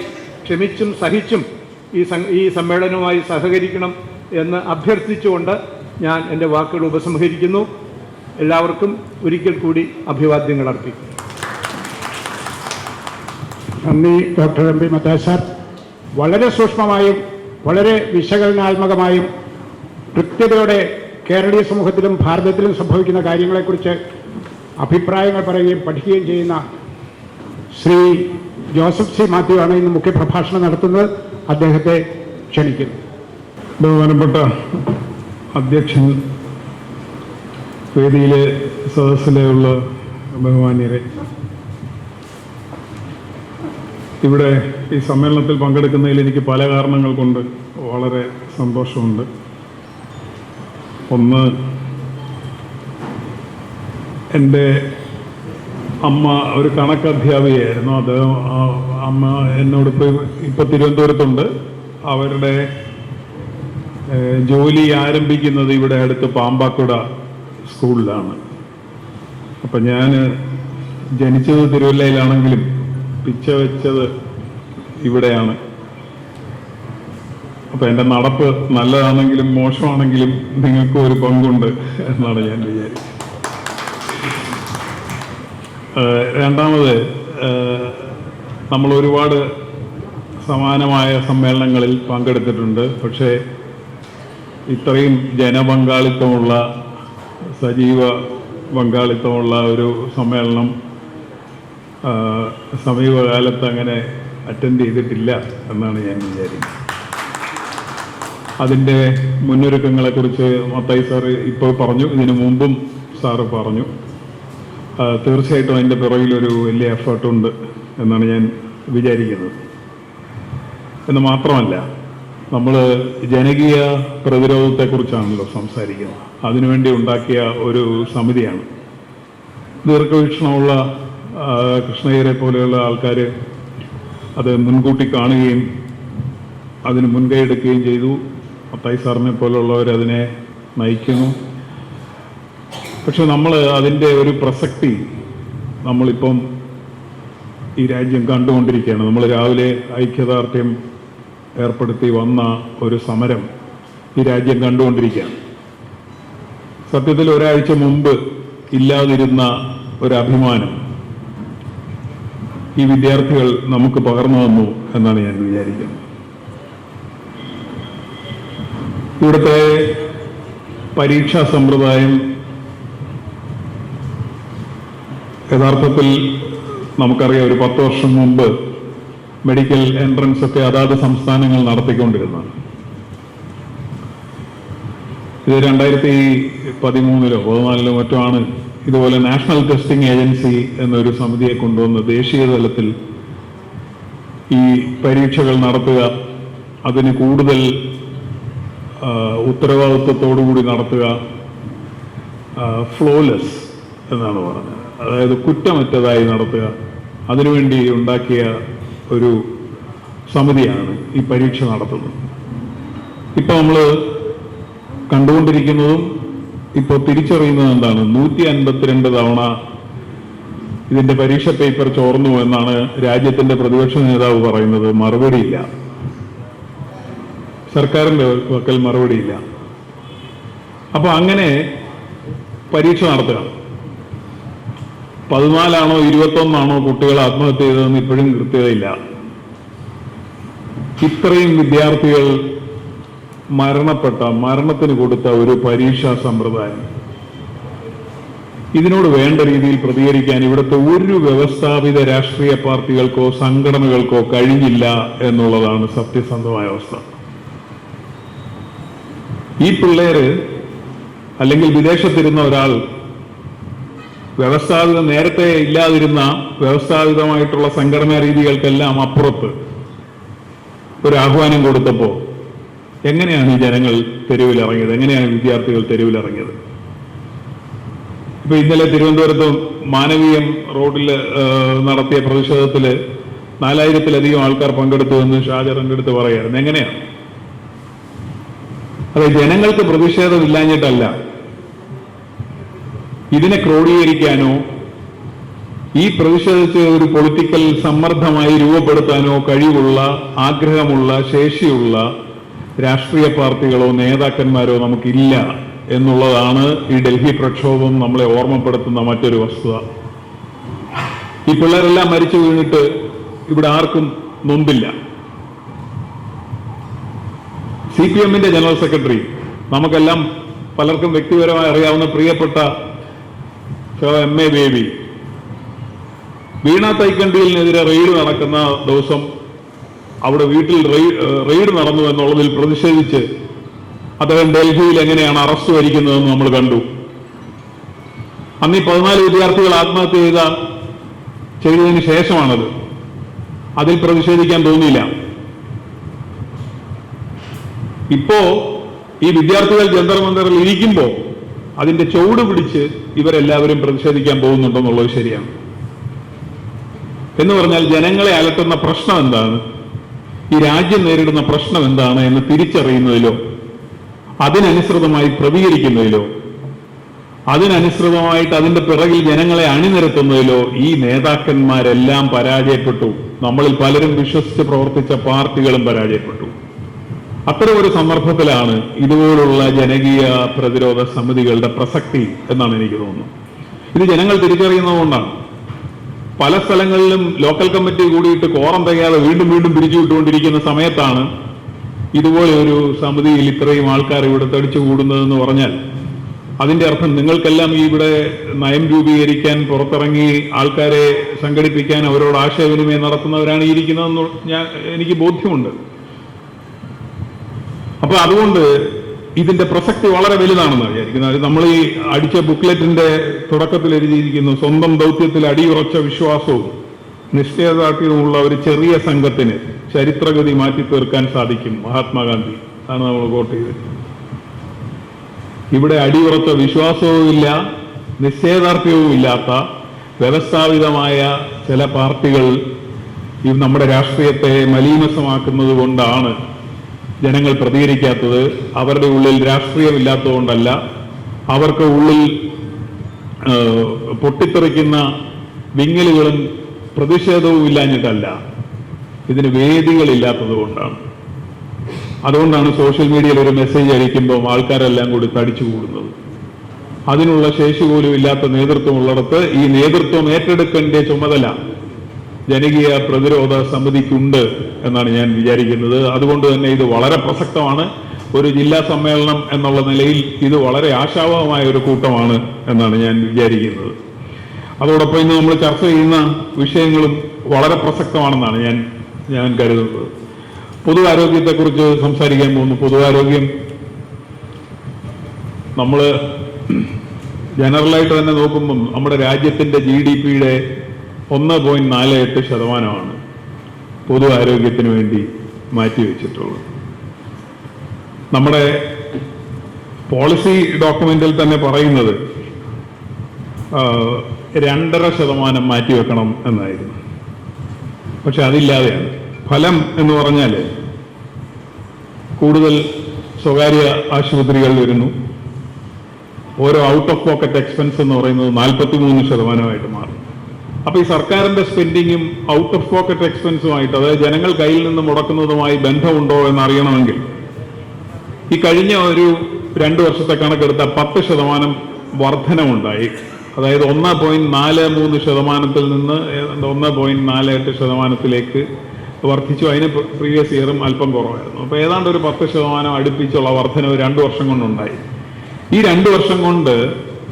ക്ഷമിച്ചും സഹിച്ചും ഈ സമ്മേളനവുമായി സഹകരിക്കണം എന്ന് അഭ്യർത്ഥിച്ചുകൊണ്ട് ഞാൻ എൻ്റെ വാക്കുകൾ ഉപസംഹരിക്കുന്നു. എല്ലാവർക്കും ഒരിക്കൽ കൂടി അഭിവാദ്യങ്ങൾ അർപ്പിക്കുന്നു. നന്ദി doctor M P Mathai sir. വളരെ സൂക്ഷ്മമായും വളരെ വിശകലനാത്മകമായും കൃത്യതയോടെ കേരളീയ സമൂഹത്തിലും ഭാരതത്തിലും സംഭവിക്കുന്ന കാര്യങ്ങളെക്കുറിച്ച് അഭിപ്രായങ്ങൾ പറയുകയും പഠിക്കുകയും ചെയ്യുന്ന ശ്രീ ജോസഫ് സി മാത്യു ആണ് ഇന്ന് മുഖ്യപ്രഭാഷണം നടത്തുന്നത്. അദ്ദേഹത്തെ ക്ഷണിക്കുന്നു. ബഹുമാനപ്പെട്ട അധ്യക്ഷൻ, വേദിയിലെ സദസ്സിലുള്ള ബഹുമാന്യരെ, ഇവിടെ ഈ സമ്മേളനത്തിൽ പങ്കെടുക്കുന്നതിൽ എനിക്ക് പല കാരണങ്ങൾ കൊണ്ട് വളരെ സന്തോഷമുണ്ട്. ഒന്ന്, എൻ്റെ അമ്മ ഒരു കണക്കധ്യാപികയായിരുന്നു. അത് അമ്മ എന്നോട് ഇപ്പോൾ തിരുവനന്തപുരത്തുണ്ട്. അവരുടെ ജോലി ആരംഭിക്കുന്നത് ഇവിടെ അടുത്ത് പാമ്പാക്കുട സ്കൂളിലാണ്. അപ്പം ഞാൻ ജനിച്ചത് തിരുവല്ലയിലാണെങ്കിലും പിച്ച വെച്ചത് ഇവിടെയാണ്. അപ്പം എൻ്റെ നടപ്പ് നല്ലതാണെങ്കിലും മോശമാണെങ്കിലും നിങ്ങൾക്കും ഒരു പങ്കുണ്ട് എന്നാണ് ഞാൻ വിചാരിച്ചത്. രണ്ടാമത്, നമ്മൾ ഒരുപാട് സമാനമായ സമ്മേളനങ്ങളിൽ പങ്കെടുത്തിട്ടുണ്ട്. പക്ഷേ ഇത്രയും ജനപങ്കാളിത്തമുള്ള, സജീവ പങ്കാളിത്തമുള്ള ഒരു സമ്മേളനം സമീപകാലത്ത് അങ്ങനെ അറ്റൻഡ് ചെയ്തിട്ടില്ല എന്നാണ് ഞാൻ വിചാരിക്കുന്നത്. അതിൻ്റെ മുന്നൊരുക്കങ്ങളെക്കുറിച്ച് മത്തായി സാറ് ഇപ്പോൾ പറഞ്ഞു, ഇതിനു മുമ്പും സാറ് പറഞ്ഞു. തീർച്ചയായിട്ടും അതിൻ്റെ പിറകിലൊരു വലിയ എഫേർട്ടുണ്ട് എന്നാണ് ഞാൻ വിചാരിക്കുന്നത്. എന്ന് മാത്രമല്ല, നമ്മൾ ജനകീയ പ്രതിരോധത്തെക്കുറിച്ചാണല്ലോ സംസാരിക്കുന്നത്. അതിനുവേണ്ടി ഉണ്ടാക്കിയ ഒരു സമിതിയാണ്. ദീർഘവീക്ഷണമുള്ള കൃഷ്ണയ്യരെ പോലെയുള്ള ആൾക്കാർ അത് മുൻകൂട്ടി കാണുകയും അതിന് മുൻകൈ എടുക്കുകയും ചെയ്തു. മത്തായി സാറിനെ പോലുള്ളവർ അതിനെ നയിക്കുന്നു. പക്ഷെ നമ്മൾ അതിൻ്റെ ഒരു പ്രസക്തി നമ്മളിപ്പം ഈ രാജ്യം കണ്ടുകൊണ്ടിരിക്കുകയാണ്. നമ്മൾ രാവിലെ ഐക്യദാർഢ്യം ഏർപ്പെടുത്തി വന്ന ഒരു സമരം ഈ രാജ്യം കണ്ടുകൊണ്ടിരിക്കുകയാണ്. സത്യത്തിൽ ഒരാഴ്ച മുമ്പ് ഇല്ലാതിരുന്ന ഒരു അഭിമാനം ഈ വിദ്യാർത്ഥികൾ നമുക്ക് പകർന്നു തന്നു എന്നാണ് ഞാൻ വിചാരിക്കുന്നത്. ഇവിടുത്തെ പരീക്ഷാ സമ്പ്രദായം യഥാർത്ഥത്തിൽ നമുക്കറിയാം ഒരു 10 വർഷം മുമ്പ് മെഡിക്കൽ എൻട്രൻസ് ഒക്കെ അതാത് സംസ്ഥാനങ്ങൾ നടത്തിക്കൊണ്ടിരുന്നത്. ഇത് 2013-ലോ 14-ലോ മറ്റോ ആണ് ഇതുപോലെ നാഷണൽ ടെസ്റ്റിംഗ് ഏജൻസി എന്നൊരു സമിതിയെ കൊണ്ടുവന്ന് ദേശീയ തലത്തിൽ ഈ പരീക്ഷകൾ നടത്തുക, അതിന് കൂടുതൽ ഉത്തരവാദിത്വത്തോടുകൂടി നടത്തുക, ഫ്ലോലെസ് എന്നാണ് പറഞ്ഞത്, അതായത് കുറ്റമറ്റതായി നടത്തുക, അതിനുവേണ്ടി ഉണ്ടാക്കിയ ഒരു സമിതിയാണ് ഈ പരീക്ഷ നടത്തുന്നത്. ഇപ്പം നമ്മൾ കണ്ടുകൊണ്ടിരിക്കുന്നതും ഇപ്പോൾ തിരിച്ചറിയുന്നത് എന്താണ്? 152 തവണ ഇതിന്റെ പരീക്ഷ പേപ്പർ ചോർന്നു എന്നാണ് രാജ്യത്തിന്റെ പ്രതിപക്ഷ നേതാവ് പറയുന്നത്. മറുപടിയില്ല, സർക്കാരിന്റെ വക്കൽ മറുപടിയില്ല. അപ്പൊ അങ്ങനെ പരീക്ഷ നടത്തുക. 14 21 കുട്ടികൾ ആത്മഹത്യ ചെയ്തതെന്ന് ഇപ്പോഴും കൃത്യതയില്ല. ഇത്രയും വിദ്യാർത്ഥികൾ മരണത്തിന് കൊടുത്ത ഒരു പരീക്ഷാ സമ്പ്രദായം, ഇതിനോട് വേണ്ട രീതിയിൽ പ്രതികരിക്കാൻ ഇവിടുത്തെ ഒരു വ്യവസ്ഥാപിത രാഷ്ട്രീയ പാർട്ടികൾക്കോ സംഘടനകൾക്കോ കഴിഞ്ഞില്ല എന്നുള്ളതാണ് സത്യസന്ധമായ അവസ്ഥ. ഈ പിള്ളേര് അല്ലെങ്കിൽ വിദേശത്തിരുന്ന ഒരാൾ നേരത്തെ ഇല്ലാതിരുന്ന വ്യവസ്ഥാപിതമായിട്ടുള്ള സംഘടനാ രീതികൾക്കെല്ലാം അപ്പുറത്ത് ഒരു ആഹ്വാനം കൊടുത്തപ്പോൾ എങ്ങനെയാണ് ഈ ജനങ്ങൾ തെരുവിലിറങ്ങിയത്? എങ്ങനെയാണ് വിദ്യാർത്ഥികൾ തെരുവിലിറങ്ങിയത്? ഇപ്പൊ ഇന്നലെ തിരുവനന്തപുരത്ത് മാനവീയം റോഡിൽ നടത്തിയ പ്രതിഷേധത്തില് 4000-ലധികം ആൾക്കാർ പങ്കെടുത്തു എന്ന് ഷാജർ എൻ്റെ അടുത്ത് പറയായിരുന്നു. എങ്ങനെയാണ്? അതെ, ജനങ്ങൾക്ക് പ്രതിഷേധമില്ലാഞ്ഞിട്ടല്ല, ഇതിനെ ക്രോഡീകരിക്കാനോ ഈ പ്രതിഷേധിച്ച് ഒരു പൊളിറ്റിക്കൽ സമ്മർദ്ദമായി രൂപപ്പെടുത്താനോ കഴിവുള്ള, ആഗ്രഹമുള്ള, ശേഷിയുള്ള രാഷ്ട്രീയ പാർട്ടികളോ നേതാക്കന്മാരോ നമുക്കില്ല എന്നുള്ളതാണ് ഈ ഡൽഹി പ്രക്ഷോഭം നമ്മളെ ഓർമ്മപ്പെടുത്തുന്ന മറ്റൊരു വസ്തുത. ഈ പിള്ളേരെല്ലാം മരിച്ചു വീണിട്ട് ഇവിടെ ആർക്കും നൊന്തില്ല. CPM-ന്റെ ജനറൽ സെക്രട്ടറി, നമുക്കെല്ലാം പലർക്കും വ്യക്തിപരമായി അറിയാവുന്ന പ്രിയപ്പെട്ട MA ബേബി, വീണ തൈക്കണ്ടിലിനെതിരെ റെയ്ഡ് നടക്കുന്ന ദിവസം അവിടെ വീട്ടിൽ റെയ്ഡ് നടന്നു എന്നുള്ളതിൽ പ്രതിഷേധിച്ച് അദ്ദേഹം ഡൽഹിയിൽ എങ്ങനെയാണ് അറസ്റ്റ് വരിക്കുന്നതെന്ന് നമ്മൾ കണ്ടു. അന്ന് ഈ 14 വിദ്യാർത്ഥികൾ ആത്മഹത്യ ചെയ്തതിന് ശേഷമാണത്. അതിൽ പ്രതിഷേധിക്കാൻ തോന്നിയില്ല. ഇപ്പോ ഈ വിദ്യാർത്ഥികൾ ജന്തർ മന്ദറിൽ ഇരിക്കുമ്പോൾ അതിന്റെ ചുവട് പിടിച്ച് ഇവരെല്ലാവരും പ്രതിഷേധിക്കാൻ പോകുന്നുണ്ടെന്നുള്ളത് ശരിയാണ്. എന്ന് പറഞ്ഞാൽ ജനങ്ങളെ അലട്ടുന്ന പ്രശ്നം എന്താണ്, ഈ രാജ്യം നേരിടുന്ന പ്രശ്നം എന്താണ് എന്ന് തിരിച്ചറിയുന്നതിലോ അതിനനുസൃതമായി പ്രതികരിക്കുന്നതിലോ അതിനനുസൃതമായിട്ട് അതിന്റെ പിറകിൽ ജനങ്ങളെ അണിനിരത്തുന്നതിലോ ഈ നേതാക്കന്മാരെല്ലാം പരാജയപ്പെട്ടു. നമ്മളിൽ പലരും വിശ്വസിച്ച് പ്രവർത്തിച്ച പാർട്ടികളും പരാജയപ്പെട്ടു. അത്തരം ഒരു സന്ദർഭത്തിലാണ് ഇതുപോലുള്ള ജനകീയ പ്രതിരോധ സമിതികളുടെ പ്രസക്തി എന്നാണ് എനിക്ക് തോന്നുന്നത്. ഇത് ജനങ്ങൾ തിരിച്ചറിയുന്നതുകൊണ്ടാണ്. പല സ്ഥലങ്ങളിലും ലോക്കൽ കമ്മിറ്റി കൂടിയിട്ട് കോറം തികയാതെ വീണ്ടും വീണ്ടും പിരിച്ചുവിട്ടുകൊണ്ടിരിക്കുന്ന സമയത്താണ് ഇതുപോലെ ഒരു സമിതിയിൽ ഇത്രയും ആൾക്കാർ ഇവിടെ തടിച്ചു കൂടുന്നതെന്ന് പറഞ്ഞാൽ അതിന്റെ അർത്ഥം നിങ്ങൾക്കെല്ലാം ഇവിടെ നയം രൂപീകരിക്കാൻ, പുറത്തിറങ്ങി ആൾക്കാരെ സംഘടിപ്പിക്കാൻ, അവരോട് ആശയവിനിമയം നടത്തുന്നവരാണ് ഈ ഇരിക്കുന്നതെന്ന് എനിക്ക് ബോധ്യമുണ്ട്. അപ്പൊ അതുകൊണ്ട് ഇതിന്റെ പ്രസക്തി വളരെ വലുതാണെന്നാണ് വിചാരിക്കുന്നത്. നമ്മൾ ഈ അടിച്ച ബുക്ക്ലെറ്റിന്റെ തുടക്കത്തിൽ എഴുതിയിരിക്കുന്നു, സ്വന്തം ദൗത്യത്തിൽ അടിയുറച്ച വിശ്വാസവും നിശ്ചയദാർഢ്യവുമുള്ള ഒരു ചെറിയ സംഘത്തിന് ചരിത്രഗതി മാറ്റി തീർക്കാൻ സാധിക്കും. മഹാത്മാഗാന്ധി ആണ് നമ്മൾ കോട്ട് ചെയ്തത്. ഇവിടെ അടിയുറച്ച വിശ്വാസവും ഇല്ല, നിശ്ചയദാർഢ്യവും ഇല്ലാത്ത വ്യവസ്ഥാപിതമായ ചില പാർട്ടികൾ ഈ നമ്മുടെ രാഷ്ട്രീയത്തെ മലീമസമാക്കുന്നത് കൊണ്ടാണ് ജനങ്ങൾ പ്രതികരിക്കാത്തത്. അവരുടെ ഉള്ളിൽ രാഷ്ട്രീയമില്ലാത്തതുകൊണ്ടല്ല, അവർക്ക് ഉള്ളിൽ പൊട്ടിത്തെറിക്കുന്ന വിങ്ങലുകളും പ്രതിഷേധവും ഇല്ലാഞ്ഞിട്ടല്ല, ഇതിന് വേദികളില്ലാത്തത് കൊണ്ടാണ്. അതുകൊണ്ടാണ് സോഷ്യൽ മീഡിയയിൽ ഒരു മെസ്സേജ് അയക്കുമ്പോൾ ആൾക്കാരെല്ലാം കൂടി തടിച്ചു കൂടുന്നത്. അതിനുള്ള ശേഷി പോലും ഇല്ലാത്ത നേതൃത്വമുള്ളിടത്ത് ഈ നേതൃത്വം ഏറ്റെടുക്കേണ്ട ചുമതല ജനകീയ പ്രതിരോധ സമിതിക്കുണ്ട് എന്നാണ് ഞാൻ വിചാരിക്കുന്നത്. അതുകൊണ്ട് തന്നെ ഇത് വളരെ പ്രസക്തമാണ്. ഒരു ജില്ലാ സമ്മേളനം എന്നുള്ള നിലയിൽ ഇത് വളരെ ആശാവഹമായ ഒരു കൂട്ടമാണ് എന്നാണ് ഞാൻ വിചാരിക്കുന്നത്. അതോടൊപ്പം ഇന്ന് നമ്മൾ ചർച്ച ചെയ്യുന്ന വിഷയങ്ങളും വളരെ പ്രസക്തമാണെന്നാണ് ഞാൻ കരുതുന്നത്. പൊതുവാരോഗ്യത്തെക്കുറിച്ച് സംസാരിക്കാൻ പോകുന്നു. പൊതുവാരോഗ്യം നമ്മൾ ജനറലായിട്ട് തന്നെ നോക്കുമ്പം നമ്മുടെ രാജ്യത്തിൻ്റെ GDP-യുടെ 1.48% പൊതു ആരോഗ്യത്തിന് വേണ്ടി മാറ്റിവെച്ചിട്ടുള്ളത്. നമ്മുടെ പോളിസി ഡോക്യുമെന്റിൽ തന്നെ പറയുന്നത് 2.5% മാറ്റിവെക്കണം എന്നായിരുന്നു. പക്ഷെ അതില്ലാതെയാണ്. ഫലം എന്ന് പറഞ്ഞാൽ കൂടുതൽ സ്വകാര്യ ആശുപത്രികൾ വരുന്നു. ഓരോ ഔട്ട് ഓഫ് പോക്കറ്റ് എക്സ്പെൻസ് എന്ന് പറയുന്നത് 43% മാറും. അപ്പൊ ഈ സർക്കാരിന്റെ സ്പെൻഡിങ്ങും ഔട്ട് ഓഫ് പോക്കറ്റ് എക്സ്പെൻസുമായിട്ട്, അതായത് ജനങ്ങൾ കയ്യിൽ നിന്ന് മുടക്കുന്നതുമായി ബന്ധമുണ്ടോ എന്നറിയണമെങ്കിൽ ഈ കഴിഞ്ഞ ഒരു 2 വർഷത്തെ കണക്കെടുത്ത 10% വർധനമുണ്ടായി. അതായത് 1.43% നിന്ന് 1.48% വർദ്ധിച്ചു. അതിന് പ്രീവിയസ് ഇയറും അല്പം കുറവായിരുന്നു. അപ്പൊ ഏതാണ്ട് ഒരു 10% അടുപ്പിച്ചുള്ള വർധനവ് 2 വർഷം കൊണ്ടുണ്ടായി. ഈ 2 വർഷം കൊണ്ട്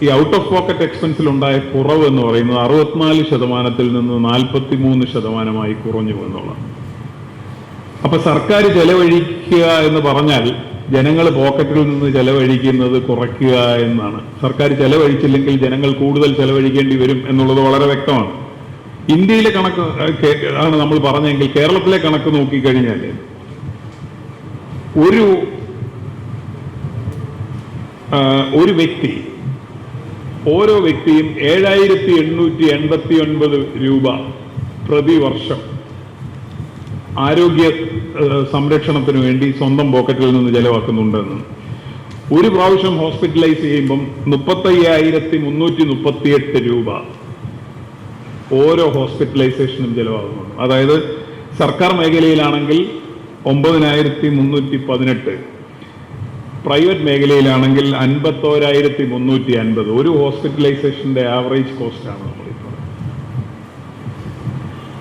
ഈ ഔട്ട് ഓഫ് പോക്കറ്റ് എക്സ്പെൻസിൽ ഉണ്ടായ കുറവ് എന്ന് പറയുന്നത് 64% നിന്ന് 43% കുറഞ്ഞു എന്നുള്ളത്. അപ്പൊ സർക്കാർ ചെലവഴിക്കുക എന്ന് പറഞ്ഞാൽ ജനങ്ങൾ പോക്കറ്റിൽ നിന്ന് ചെലവഴിക്കുന്നത് കുറയ്ക്കുക എന്നാണ്. സർക്കാർ ചെലവഴിച്ചില്ലെങ്കിൽ ജനങ്ങൾ കൂടുതൽ ചെലവഴിക്കേണ്ടി വരും എന്നുള്ളത് വളരെ വ്യക്തമാണ്. ഇന്ത്യയിലെ കണക്ക് ആണ് നമ്മൾ പറഞ്ഞെങ്കിൽ കേരളത്തിലെ കണക്ക് നോക്കിക്കഴിഞ്ഞാൽ ഒരു വ്യക്തി, ഓരോ വ്യക്തിയും 7,889 രൂപ പ്രതിവർഷം ആരോഗ്യ സംരക്ഷണത്തിന് വേണ്ടി സ്വന്തം പോക്കറ്റിൽ നിന്ന് ചെലവാക്കുന്നുണ്ടെന്ന്. ഒരു പ്രാവശ്യം ഹോസ്പിറ്റലൈസ് ചെയ്യുമ്പം 35,338 രൂപ ഓരോ ഹോസ്പിറ്റലൈസേഷനും ചെലവാകുന്നുണ്ട്. അതായത് സർക്കാർ മേഖലയിലാണെങ്കിൽ 9,318, പ്രൈവറ്റ് മേഖലയിലാണെങ്കിൽ 51,350. ഒരു ഹോസ്പിറ്റലൈസേഷന്റെ ആവറേജ് കോസ്റ്റാണ് നമ്മളിപ്പോൾ.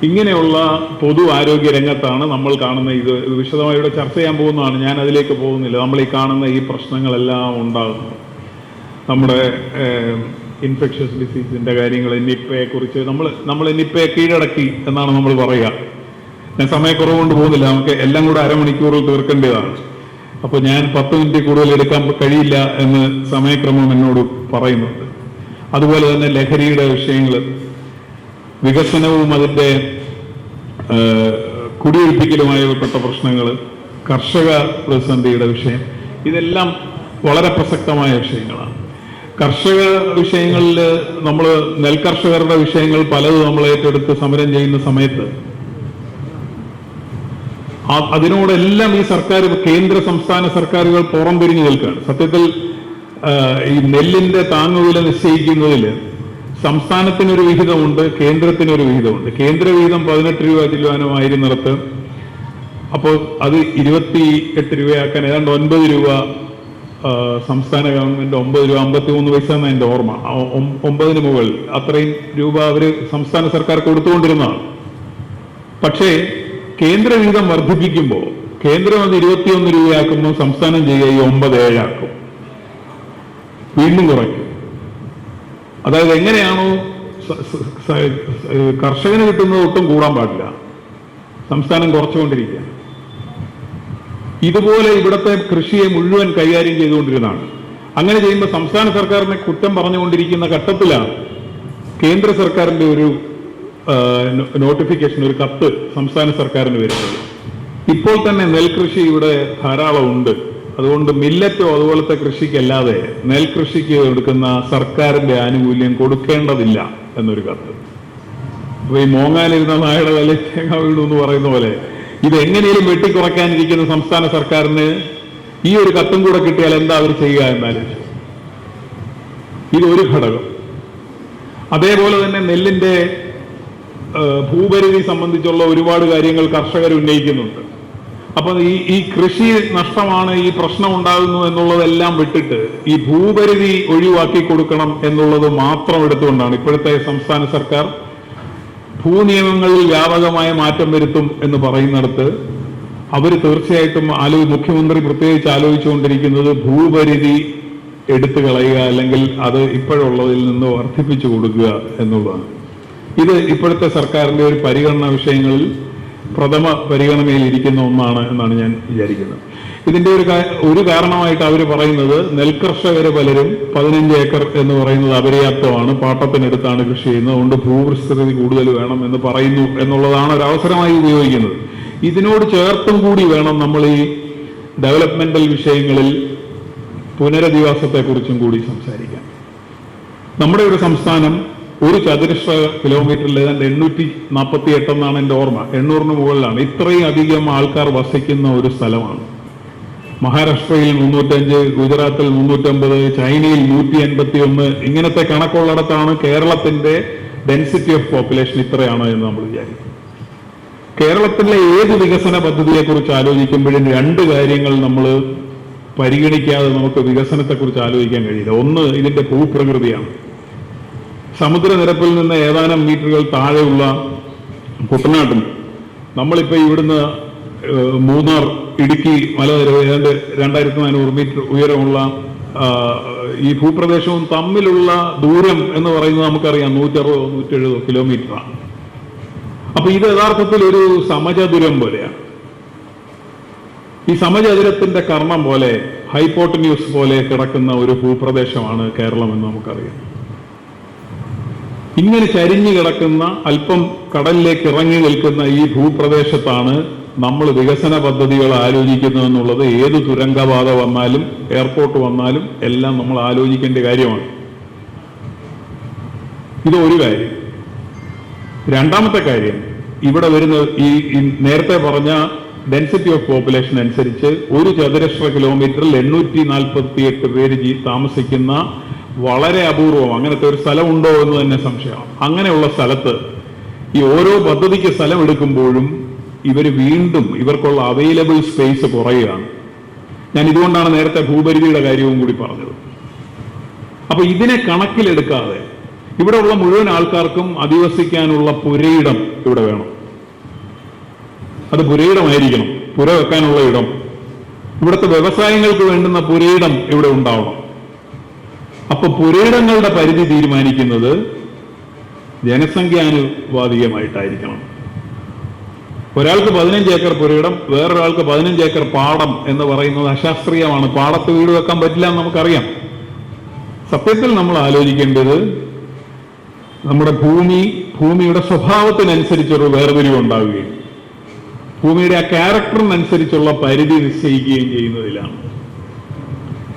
ഇങ്ങനെയുള്ള പൊതു ആരോഗ്യ രംഗത്താണ് നമ്മൾ കാണുന്ന ഇത്. വിശദമായി ഇവിടെ ചർച്ച ചെയ്യാൻ പോകുന്നതാണ്, ഞാൻ അതിലേക്ക് പോകുന്നില്ല. നമ്മൾ ഈ കാണുന്ന ഈ പ്രശ്നങ്ങളെല്ലാം ഉണ്ടാകുന്നത് നമ്മുടെ ഇൻഫെക്ഷ്യസ് ഡിസീസിന്റെ കാര്യങ്ങൾ, നിപ്പയെ കുറിച്ച് നമ്മൾ നിപ്പയെ കീഴടക്കി എന്നാണ് നമ്മൾ പറയുക. ഞാൻ സമയക്കുറവ് കൊണ്ട് പോകുന്നില്ല, നമുക്ക് എല്ലാം കൂടെ അരമണിക്കൂറിൽ തീർക്കേണ്ടതാണ്. അപ്പോൾ ഞാൻ 10 മിനിറ്റ് കൂടുതൽ എടുക്കാൻ കഴിയില്ല എന്ന് സമയക്രമം എന്നോട് പറയുന്നുണ്ട്. അതുപോലെ തന്നെ ലഹരിയുടെ വിഷയങ്ങൾ, വികസനവും അതിൻ്റെ കുടിയൊഴിപ്പിക്കലുമായി ബന്ധപ്പെട്ട പ്രശ്നങ്ങൾ, കർഷക പ്രതിസന്ധിയുടെ വിഷയം, ഇതെല്ലാം വളരെ പ്രസക്തമായ വിഷയങ്ങളാണ്. കർഷക വിഷയങ്ങളിൽ നമ്മൾ നെൽകർഷകരുടെ വിഷയങ്ങൾ പലതും നമ്മൾ ഏറ്റെടുത്ത് സമരം ചെയ്യുന്ന സമയത്ത് അതിനോടെല്ലാം ഈ സർക്കാർ, കേന്ദ്ര സംസ്ഥാന സർക്കാരുകൾ പുറം തിരിഞ്ഞു നിൽക്കുകയാണ്. സത്യത്തിൽ ഈ നെല്ലിന്റെ താങ്ങുവില നിശ്ചയിക്കുന്നതിൽ സംസ്ഥാനത്തിനൊരു വിഹിതമുണ്ട്, കേന്ദ്രത്തിനൊരു വിഹിതമുണ്ട്. കേന്ദ്ര വിഹിതം 18 രൂപ കിലോനുമായിരുന്നിടത്ത് അപ്പോൾ അത് 28 രൂപയാക്കാൻ ഏതാണ്ട് 9 രൂപ സംസ്ഥാന ഗവൺമെന്റ് 9 രൂപ 53 പൈസ എന്നാണ് എൻ്റെ ഓർമ്മ. 9 മുകളിൽ അത്രയും രൂപ അവര് സംസ്ഥാന സർക്കാർ കൊടുത്തുകൊണ്ടിരുന്നതാണ്. പക്ഷേ കേന്ദ്ര വിഹിതം വർദ്ധിപ്പിക്കുമ്പോൾ കേന്ദ്രം അത് 21 രൂപയാക്കുമ്പോൾ സംസ്ഥാനം ചെയ്യുക 9.7 ആക്കും, വീണ്ടും കുറയ്ക്കും. അതായത് എങ്ങനെയാണോ കർഷകന് കിട്ടുന്നത് ഒട്ടും കൂടാൻ പാടില്ല, സംസ്ഥാനം കുറച്ചുകൊണ്ടിരിക്കുക. ഇതുപോലെ ഇവിടുത്തെ കൃഷിയെ മുഴുവൻ കൈകാര്യം ചെയ്തുകൊണ്ടിരുന്നതാണ്. അങ്ങനെ ചെയ്യുമ്പോൾ സംസ്ഥാന സർക്കാരിനെ കുറ്റം പറഞ്ഞുകൊണ്ടിരിക്കുന്ന ഘട്ടത്തിലാണ് കേന്ദ്ര സർക്കാരിന്റെ ഒരു നോട്ടിഫിക്കേഷൻ, ഒരു കത്ത് സംസ്ഥാന സർക്കാരിന് വരുന്നത്. ഇപ്പോൾ തന്നെ നെൽകൃഷി ഇവിടെ ധാരാളം ഉണ്ട്, അതുകൊണ്ട് മില്ലറ്റോ അതുപോലത്തെ കൃഷിക്കല്ലാതെ നെൽകൃഷിക്ക് എടുക്കുന്ന സർക്കാരിന്റെ ആനുകൂല്യം കൊടുക്കേണ്ടതില്ല എന്നൊരു കത്ത്. അപ്പൊ ഈ മോങ്ങാനിരുന്ന നായുടെ വില തേങ്ങ വീണു എന്ന് പറയുന്ന പോലെ ഇത് എങ്ങനെയും വെട്ടിക്കുറയ്ക്കാനിരിക്കുന്ന സംസ്ഥാന സർക്കാരിന് ഈ ഒരു കത്തും കൂടെ കിട്ടിയാൽ എന്താ അവർ ചെയ്യുക എന്നാലോചിച്ചു. ഇതൊരു ഘടകം. അതേപോലെ തന്നെ നെല്ലിന്റെ ഭൂപരിധി സംബന്ധിച്ചുള്ള ഒരുപാട് കാര്യങ്ങൾ കർഷകർ ഉന്നയിക്കുന്നുണ്ട്. അപ്പൊ ഈ കൃഷി നഷ്ടമാണ് ഈ പ്രശ്നം ഉണ്ടാകുന്നു എന്നുള്ളതെല്ലാം വിട്ടിട്ട് ഈ ഭൂപരിധി ഒഴിവാക്കി കൊടുക്കണം എന്നുള്ളത് മാത്രം എടുത്തുകൊണ്ടാണ് ഇപ്പോഴത്തെ സംസ്ഥാന സർക്കാർ ഭൂനിയമങ്ങളിൽ വ്യാപകമായ മാറ്റം വരുത്തും എന്ന് പറയുന്നിടത്ത് അവർ തീർച്ചയായിട്ടും മുഖ്യമന്ത്രി പ്രത്യേകിച്ച് ആലോചിച്ചുകൊണ്ടിരിക്കുന്നത് ഭൂപരിധി എടുത്തു കളയുക അല്ലെങ്കിൽ അത് ഇപ്പോഴുള്ളതിൽ നിന്ന് വർദ്ധിപ്പിച്ചു കൊടുക്കുക എന്നുള്ളതാണ്. ഇത് ഇപ്പോഴത്തെ സർക്കാരിൻ്റെ ഒരു പരിഗണനാ വിഷയങ്ങളിൽ പ്രഥമ പരിഗണനയിൽ ഇരിക്കുന്ന ഒന്നാണ് എന്നാണ് ഞാൻ വിചാരിക്കുന്നത്. ഇതിൻ്റെ ഒരു കാരണമായിട്ട് അവർ പറയുന്നത് നെൽകർഷകർ പലരും 15 ഏക്കർ എന്ന് പറയുന്നത് അപര്യാപ്തമാണ്, പാട്ടത്തിനടുത്താണ് കൃഷി ചെയ്യുന്നത്, അതുകൊണ്ട് ഭൂവിസ്തൃതി കൂടുതൽ വേണം എന്ന് പറയുന്നു എന്നുള്ളതാണ് ഒരു അവസരമായി ഉപയോഗിക്കുന്നത്. ഇതിനോട് ചേർത്തും കൂടി വേണം നമ്മൾ ഈ ഡെവലപ്മെന്റൽ വിഷയങ്ങളിൽ പുനരധിവാസത്തെക്കുറിച്ചും കൂടി സംസാരിക്കാൻ. നമ്മുടെ ഒരു സംസ്ഥാനം ഒരു ചതുരശ്ര കിലോമീറ്ററിൽ ഏതാണ്ട് 848 എന്നാണ് എൻ്റെ ഓർമ്മ, 800 മുകളിലാണ്. ഇത്രയും അധികം ആൾക്കാർ വസിക്കുന്ന ഒരു സ്ഥലമാണ്. മഹാരാഷ്ട്രയിൽ 305, ഗുജറാത്തിൽ 350, ചൈനയിൽ 181, ഇങ്ങനത്തെ കണക്കുള്ളിടത്താണ് കേരളത്തിന്റെ ഡെൻസിറ്റി ഓഫ് പോപ്പുലേഷൻ ഇത്രയാണ് എന്ന് നമ്മൾ വിചാരിക്കും. കേരളത്തിലെ ഏത് വികസന പദ്ധതിയെക്കുറിച്ച് ആലോചിക്കുമ്പോഴും 2 കാര്യങ്ങൾ നമ്മൾ പരിഗണിക്കാതെ നമുക്ക് വികസനത്തെക്കുറിച്ച് ആലോചിക്കാൻ കഴിയില്ല. ഒന്ന്, ഇതിന്റെ ഭൂപ്രകൃതിയാണ്. സമുദ്രനിരപ്പിൽ നിന്ന് ഏതാനും മീറ്ററുകൾ താഴെയുള്ള കുട്ടനാട്ടിൽ നമ്മളിപ്പോൾ ഇവിടുന്ന് മൂന്നാർ, ഇടുക്കി മലനിരവ് ഏതാണ്ട് 2400 മീറ്റർ ഉയരമുള്ള ഈ ഭൂപ്രദേശവും തമ്മിലുള്ള ദൂരം എന്ന് പറയുന്നത് നമുക്കറിയാം 160-170 കിലോമീറ്ററാണ്. അപ്പൊ ഇത് യഥാർത്ഥത്തിൽ ഒരു സമചതുരം പോലെയാണ്. ഈ സമചതുരത്തിന്റെ കർണം പോലെ, ഹൈപ്പോട്ടന്യൂസ് പോലെ കിടക്കുന്ന ഒരു ഭൂപ്രദേശമാണ് കേരളം എന്ന് നമുക്കറിയാം. ഇങ്ങനെ ചരിഞ്ഞു കിടക്കുന്ന, അല്പം കടലിലേക്ക് ഇറങ്ങി നിൽക്കുന്ന ഈ ഭൂപ്രദേശത്താണ് നമ്മൾ വികസന പദ്ധതികൾ ആലോചിക്കുന്നതെന്നുള്ളത്. ഏത് തുരങ്കപാത വന്നാലും എയർപോർട്ട് വന്നാലും എല്ലാം നമ്മൾ ആലോചിക്കേണ്ട കാര്യമാണ്. ഇത് ഒരു കാര്യം. രണ്ടാമത്തെ കാര്യം, ഇവിടെ വരുന്ന ഈ നേരത്തെ പറഞ്ഞ ഡെൻസിറ്റി ഓഫ് പോപ്പുലേഷൻ അനുസരിച്ച് ഒരു ചതുരശ്ര കിലോമീറ്ററിൽ 848 പേര് താമസിക്കുന്ന വളരെ അപൂർവം, അങ്ങനത്തെ ഒരു സ്ഥലം ഉണ്ടോ എന്ന് തന്നെ സംശയമാണ്. അങ്ങനെയുള്ള സ്ഥലത്ത് ഈ ഓരോ പദ്ധതിക്ക് സ്ഥലം എടുക്കുമ്പോഴും വീണ്ടും ഇവർക്കുള്ള അവൈലബിൾ സ്പേസ് കുറയുകയാണ്. ഞാൻ ഇതുകൊണ്ടാണ് നേരത്തെ ഭൂപരിധിയുടെ കാര്യവും കൂടി പറഞ്ഞത്. അപ്പൊ ഇതിനെ കണക്കിലെടുക്കാതെ ഇവിടെയുള്ള മുഴുവൻ ആൾക്കാർക്കും അധിവസിക്കാനുള്ള പുരയിടം ഇവിടെ വേണം. അത് പുരയിടമായിരിക്കണം, പുര വെക്കാനുള്ള ഇടം. ഇവിടുത്തെ വ്യവസായങ്ങൾക്ക് വേണ്ടുന്ന പുരയിടം ഇവിടെ ഉണ്ടാവണം. അപ്പൊ പുരയിടങ്ങളുടെ പരിധി തീരുമാനിക്കുന്നത് ജനസംഖ്യാനുപാതികമായിട്ടായിരിക്കണം. ഒരാൾക്ക് 15 ഏക്കർ പുരയിടം, വേറൊരാൾക്ക് 15 ഏക്കർ പാടം എന്ന് പറയുന്നത് അശാസ്ത്രീയമാണ്. പാടത്ത് വീട് വെക്കാൻ പറ്റില്ല എന്ന് നമുക്കറിയാം. സത്യത്തിൽ നമ്മൾ ആലോചിക്കേണ്ടത് നമ്മുടെ ഭൂമിയുടെ സ്വഭാവത്തിനനുസരിച്ചൊരു വേർതിരിവ് ഉണ്ടാവുകയും ഭൂമിയുടെ ആ ക്യാരക്ടറിനനുസരിച്ചുള്ള പരിധി നിശ്ചയിക്കുകയും ചെയ്യുന്നതിലാണ്.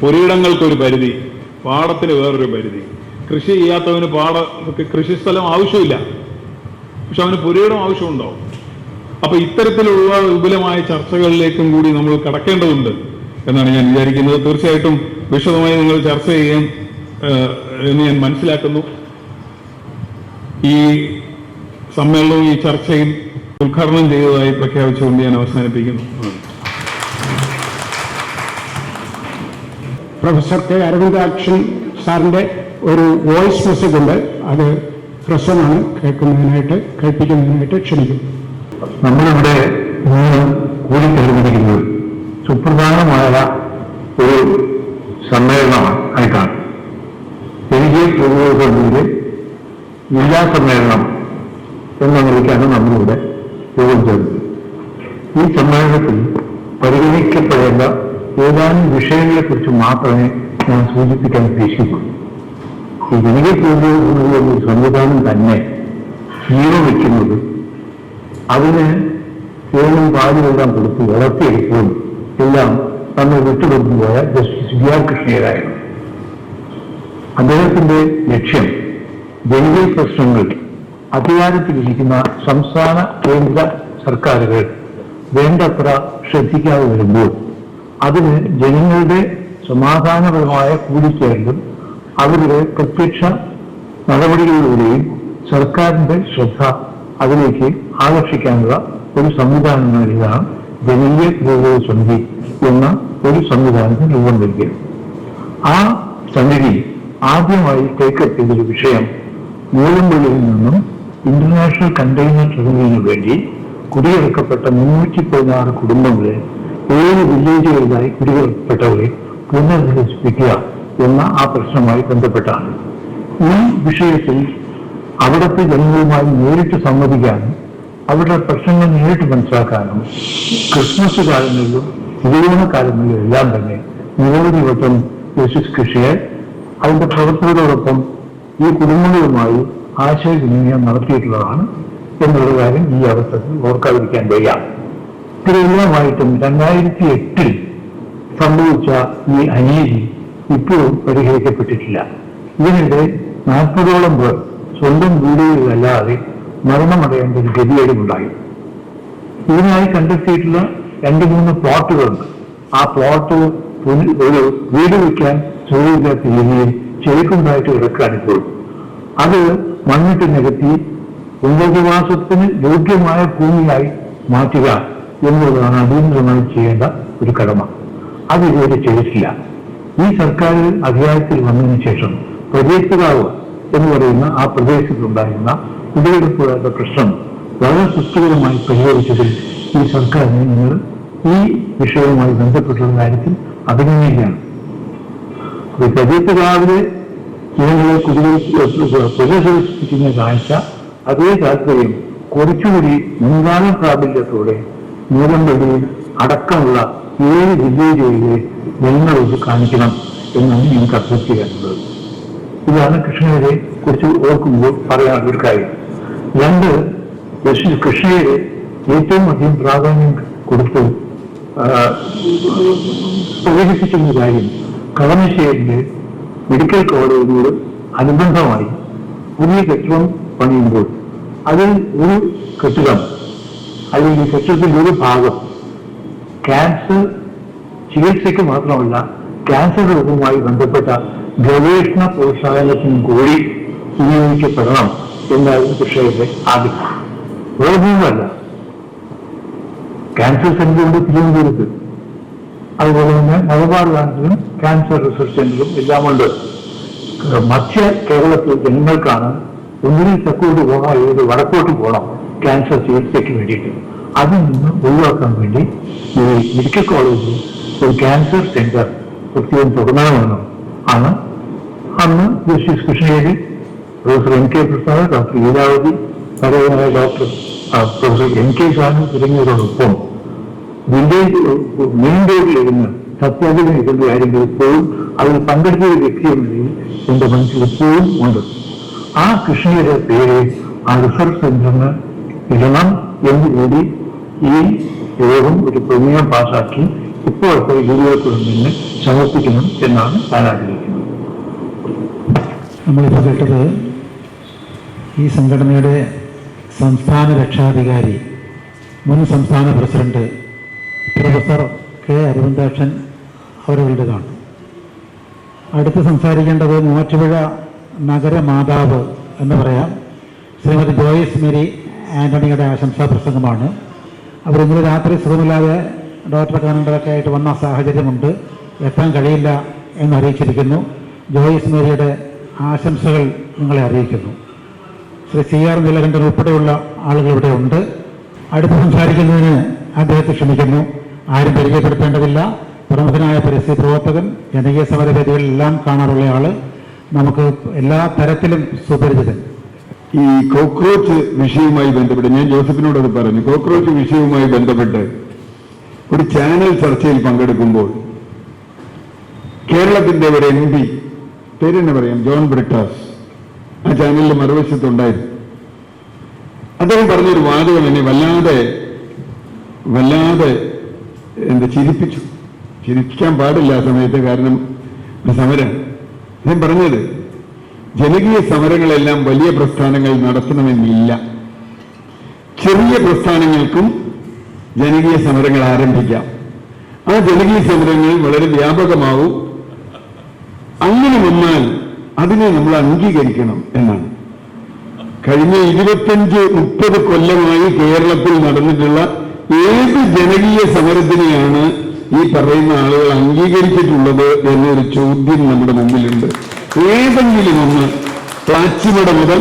പുരയിടങ്ങൾക്കൊരു പരിധി, പാടത്തിന് വേറൊരു പരിധി. കൃഷി ചെയ്യാത്തവന് കൃഷിസ്ഥലം ആവശ്യമില്ല, പക്ഷെ അവന് പുരയിടം ആവശ്യമുണ്ടാവും. അപ്പൊ ഇത്തരത്തിലുള്ള വിപുലമായ ചർച്ചകളിലേക്കും കൂടി നമ്മൾ കടക്കേണ്ടതുണ്ട് എന്നാണ് ഞാൻ വിചാരിക്കുന്നത്. തീർച്ചയായിട്ടും വിശദമായി നിങ്ങൾ ചർച്ച ചെയ്യാം എന്ന് ഞാൻ മനസ്സിലാക്കുന്നു. ഈ സമ്മേളനവും ഈ ചർച്ചയും ഉദ്ഘാടനം ചെയ്തതായി പ്രഖ്യാപിച്ചുകൊണ്ട് ഞാൻ അവസാനിപ്പിക്കുന്നു. പ്രൊഫസർ കെ അരവിന്ദാക്ഷൻ സാറിന്റെ ഒരു വോയിസ് മെസ്സേജ് ഉണ്ട്, അത് ഹ്രസ്വമാണ്, കേൾപ്പിക്കുന്നതിനായിട്ട് ക്ഷണിക്കും. നമ്മളിവിടെ ഇന്ന് കൂടിച്ചേർന്നിരിക്കുന്നത് സുപ്രധാനമായ ഒരു സമ്മേളനമായിട്ടാണ്. എനിക്ക് പൊതുവെ ജില്ലാ സമ്മേളനം എന്ന നിലയ്ക്കാണ് നമ്മളിവിടെ യോഗം ചേർന്നത്. ഈ സമ്മേളനത്തിൽ പരിഗണിക്കപ്പെടേണ്ട ഏതാനും വിഷയങ്ങളെക്കുറിച്ച് മാത്രമേ ഞാൻ സൂചിപ്പിക്കാൻ ഉദ്ദേശിക്കുള്ളൂ. ഈ ജനകീയ പൊതുവെ സംവിധാനം തന്നെ ജീവൻ വയ്ക്കുന്നത് അതിന് ഏതും പാലുമെല്ലാം കൊടുത്ത് വളർത്തിയെടുക്കുകയും എല്ലാം നമ്മൾ വിട്ടുകൊടുത്തുപോയ ജസ്റ്റിസ് ബി ആർ കൃഷ്ണയ്യരായിരുന്നു. അദ്ദേഹത്തിന്റെ ലക്ഷ്യം ജനകീയ പ്രശ്നങ്ങൾ അധികാരത്തിലിരിക്കുന്ന സംസ്ഥാന കേന്ദ്ര സർക്കാരുകൾ വേണ്ടത്ര ശ്രദ്ധിക്കാതെ വരുമ്പോൾ അതിന് ജനങ്ങളുടെ സമാധാനപരമായ കൂടിച്ചേരലും അവരുടെ പ്രത്യക്ഷ നടപടികളിലൂടെയും സർക്കാരിന്റെ ശ്രദ്ധ അതിലേക്ക് ആകർഷിക്കാനുള്ള ഒരു സംവിധാനം നൽകിയതാണ് ജനകീയ പുരോഗതി സമിതി എന്ന ഒരു സംവിധാനത്തിന് രൂപം നൽകിയത്. ആ സമിതി ആദ്യമായി ടേക്കപ്പ് ചെയ്തൊരു വിഷയം മൂലമ്പള്ളിയിൽ നിന്നും ഇന്റർനാഷണൽ കണ്ടെയ്നർ ടെർമിനലിന് വേണ്ടി കുടിയിറക്കപ്പെട്ട 316 കുടുംബങ്ങളെ 7 വില്ലേജുകളിലായി കുടിയിറക്കപ്പെട്ടവരെ പുനരധിവസിപ്പിക്കുക എന്ന ആ പ്രശ്നവുമായി ബന്ധപ്പെട്ടാണ്. ഈ വിഷയത്തിൽ അവിടുത്തെ ജനങ്ങളുമായി നേരിട്ട് സംവദിക്കാനും അവരുടെ പ്രശ്നങ്ങൾ നേരിട്ട് മനസ്സിലാക്കാനും ക്രിസ്മസ് കാലങ്ങളിലും തിരുവോണ കാലങ്ങളിലും എല്ലാം തന്നെ നിരവധി വട്ടം ജസ്റ്റിസ് കൃഷിയെ അതിന്റെ പ്രവർത്തകരോടൊപ്പം ഈ കുടുംബങ്ങളുമായി ആശയവിനിമയം നടത്തിയിട്ടുള്ളതാണ് എന്നുള്ള കാര്യം ഈ അവസരത്തിൽ ഓർക്കാതിരിക്കാൻ വയ്യ. ഇതിലെല്ലാമായിട്ടും 2008 സംഭവിച്ച ഈ അനീതി ഇപ്പോഴും പരിഹരിക്കപ്പെട്ടിട്ടില്ല. ഇതിനിടെ 40ഓളം പേർ സ്വന്തം വീടുകളിലല്ലാതെ മരണമടയേണ്ട ഒരു ഗതികേടുമുണ്ടായി. ഇതിനായി കണ്ടെത്തിയിട്ടുള്ള 2-3 പ്ലോട്ടുകളുണ്ട്. ആ പ്ലോട്ട് ഒരു വീട് വയ്ക്കാൻ സൗകര്യമില്ലാത്ത രീതിയിൽ ചെവിക്കുണ്ടായിട്ട് കിടക്കാനിപ്പോൾ. അത് മണ്ണിട്ട് നികത്തി പുനരധിവാസത്തിന് യോഗ്യമായ ഭൂമിയായി മാറ്റുക എന്നുള്ളതാണ് അടിയന്തരമായി ചെയ്യേണ്ട ഒരു കടമ. അത് ഇതുവരെ ചെയ്തിട്ടില്ല. ഈ സർക്കാർ അധികാരത്തിൽ വന്നതിന് ശേഷം പ്രദേശകാവ് എന്ന് പറയുന്ന ആ പ്രദേശത്തുണ്ടായിരുന്ന കുടിയെടുപ്പുകളുടെ പ്രശ്നം വളരെ സുസ്ഥിരമായി പരിഹരിച്ചതിൽ ഈ സർക്കാരിനെ നിങ്ങൾ ഈ വിഷയവുമായി ബന്ധപ്പെട്ടുള്ള കാര്യത്തിൽ അഭിനന്ദിക്കുകയാണ്. പ്രദേശകാവിലെ ജനങ്ങളെ പുനഃസംഘടിപ്പിക്കുന്ന കാഴ്ച അതേ താല്പര്യം കുറച്ചുകൂടി മുൻകാല പ്രാബല്യത്തോടെ മൂലമ്പള്ളിയിൽ അടക്കമുള്ള 7 വില്ലേജുകളിലെ ജനങ്ങളോട് കാണിക്കണം എന്നാണ് എനിക്ക് അഭ്യർത്ഥിക്കാനുള്ളത്. ഇതാണ് കൃഷ്ണയെ കുറിച്ച് ഓർക്കുമ്പോൾ പറയാനുള്ള ഒരു കാര്യം. 2, കൃഷ്ണയെ ഏറ്റവും അധികം പ്രാധാന്യം കൊടുത്ത് പ്രകടിപ്പിക്കുന്ന കാര്യം കളമശ്ശേരിയിലെ മെഡിക്കൽ കോളേജിനോട് അനുബന്ധമായി പുതിയ കെട്ടിടം പണിയുമ്പോൾ അതിൽ ഒരു കെട്ടിടം അല്ലെങ്കിൽ കെട്ടിടത്തിന്റെ ഒരു ഭാഗം ക്യാൻസർ ചികിത്സയ്ക്ക് മാത്രമല്ല ക്യാൻസർ രോഗവുമായി ബന്ധപ്പെട്ട ഗവേഷണ പ്രോത്സാഹനത്തിനും കൂടി വിനിയോഗിക്കപ്പെടണം എന്നായിരുന്നു കൃഷിയുടെ ആഗ്രഹം. വേറൊന്നുമല്ല, ക്യാൻസർ സെന്ററുണ്ട് തിരുവനന്തപുരത്ത്, അതുപോലെ തന്നെ മലബാർ ബ്രാഞ്ചിലും ക്യാൻസർ റിസർച്ച് സെന്ററും എല്ലാമുണ്ട്. മധ്യ കേരളത്തിൽ ജനങ്ങൾക്കാണ് ഒന്നിനും തെക്കോട്ട് പോകണം അല്ലെങ്കിൽ വടക്കോട്ട് പോകണം ക്യാൻസർ ചികിത്സയ്ക്ക് വേണ്ടിയിട്ട്. അതിൽ നിന്ന് ഒഴിവാക്കാൻ വേണ്ടി ഈ മെഡിക്കൽ കോളേജിൽ ഒരു ക്യാൻസർ സെന്റർ പ്രത്യേകം തുടങ്ങണമെന്നും ആണ് അന്ന് justice Krishnagiri, professor N K Prasad, doctor Leelavathi, പരേതനായ doctor professor N K Sanu തുടങ്ങിയവരോടൊപ്പം വില്ലേജ് മെയിൻ റോഡിലിരുന്ന് സത്യാഗ്രഹം ഇരുന്ന കാര്യങ്ങൾ ഇപ്പോഴും അതിൽ പങ്കെടുത്ത ഒരു വ്യക്തി എന്ന നിലയിൽ എന്റെ മനസ്സിൽ ഇപ്പോഴും ഉണ്ട്. ആ കൃഷ്ണയുടെ പേര് ആ റിസർച്ച് സെന്ററിന് ഇടണം എന്നുകൂടി ഈ യോഗം ഒരു പ്രമേയം പാസാക്കി ഇപ്പോഴത്തെ ഗുരുവായൂർ സമർപ്പിക്കണം എന്നാണ് ഞാൻ ആഗ്രഹിക്കുന്നത്. നമ്മളിപ്പോൾ കേട്ടത് ഈ സംഘടനയുടെ സംസ്ഥാന രക്ഷാധികാരി, മുൻ സംസ്ഥാന പ്രസിഡന്റ് പ്രൊഫസർ കെ അരവിന്ദാക്ഷൻ അവരുടേതാണ്. അടുത്ത് സംസാരിക്കേണ്ടത് മൂവാറ്റുപുഴ നഗരമാതാവ് എന്ന് പറയാം ശ്രീമതി ജോയിസ് മേരി ആന്റണിയുടെ ആശംസാ പ്രസംഗമാണ്. അവർ ഇന്നലെ രാത്രി സുഖമില്ലാതെ ഡോക്ടറെ കാണേണ്ടതൊക്കെ ആയിട്ട് വന്ന സാഹചര്യമുണ്ട്, എത്താൻ കഴിയില്ല എന്നറിയിച്ചിരിക്കുന്നു. ജോയിസ് മേരിയുടെ ആശംസകൾ നിങ്ങളെ അറിയിക്കുന്നു. ശ്രീ CR നീലകണ്ഠൻ ഉൾപ്പെടെയുള്ള ആളുകൾ ഇവിടെ ഉണ്ട്. അടുത്ത് സംസാരിക്കുന്നതിന് അദ്ദേഹത്തെ ക്ഷണിക്കുന്നു. ആരും പരിചയപ്പെടുത്തേണ്ടതില്ല. പ്രമുഖനായ പരിസ്ഥിതി പ്രവർത്തകൻ, ജനകീയ സമരവേദികളിലെല്ലാം കാണാറുള്ള ആള്, നമുക്ക് എല്ലാ തരത്തിലും സുപരിചിതൻ. ഈ കോക്രോച്ച് വിഷയവുമായി ബന്ധപ്പെട്ട് ഞാൻ ജോസഫിനോടത് പറഞ്ഞു. കോക്രോച്ച് വിഷയവുമായി ബന്ധപ്പെട്ട് ഒരു ചാനൽ ചർച്ചയിൽ പങ്കെടുക്കുമ്പോൾ കേരളത്തിന്റെ ഒരു MP, പേരെന്നെ പറയാം, ജോൺ ബ്രിട്ടാസ്, ആ ചാനലിൽ മറുവശത്തുണ്ടായിരുന്നു. അദ്ദേഹം പറഞ്ഞൊരു വാചകം എന്നെ വല്ലാതെ ചിരിപ്പിച്ചു. ചിരിപ്പിക്കാൻ പാടില്ല ആ സമയത്ത്, കാരണം സമരം. അദ്ദേഹം പറഞ്ഞത്, ജനകീയ സമരങ്ങളെല്ലാം വലിയ പ്രസ്ഥാനങ്ങൾ നടത്തണമെന്നില്ല, ചെറിയ പ്രസ്ഥാനങ്ങൾക്കും ജനകീയ സമരങ്ങൾ ആരംഭിക്കാം, ആ ജനകീയ സമരങ്ങൾ വളരെ വ്യാപകമാവും, അങ്ങനെ വന്നാൽ അതിനെ നമ്മൾ അംഗീകരിക്കണം എന്നാണ്. കഴിഞ്ഞ 25-30 കൊല്ലമായി കേരളത്തിൽ നടന്നിട്ടുള്ള ഏത് ജനകീയ സമരത്തിനെയാണ് ഈ പറയുന്ന ആളുകൾ അംഗീകരിച്ചിട്ടുള്ളത് എന്നൊരു ചോദ്യം നമ്മുടെ മുമ്പിലുണ്ട്. ഏതെങ്കിലും ഒന്ന്, പ്ലാച്ചിമട മുതൽ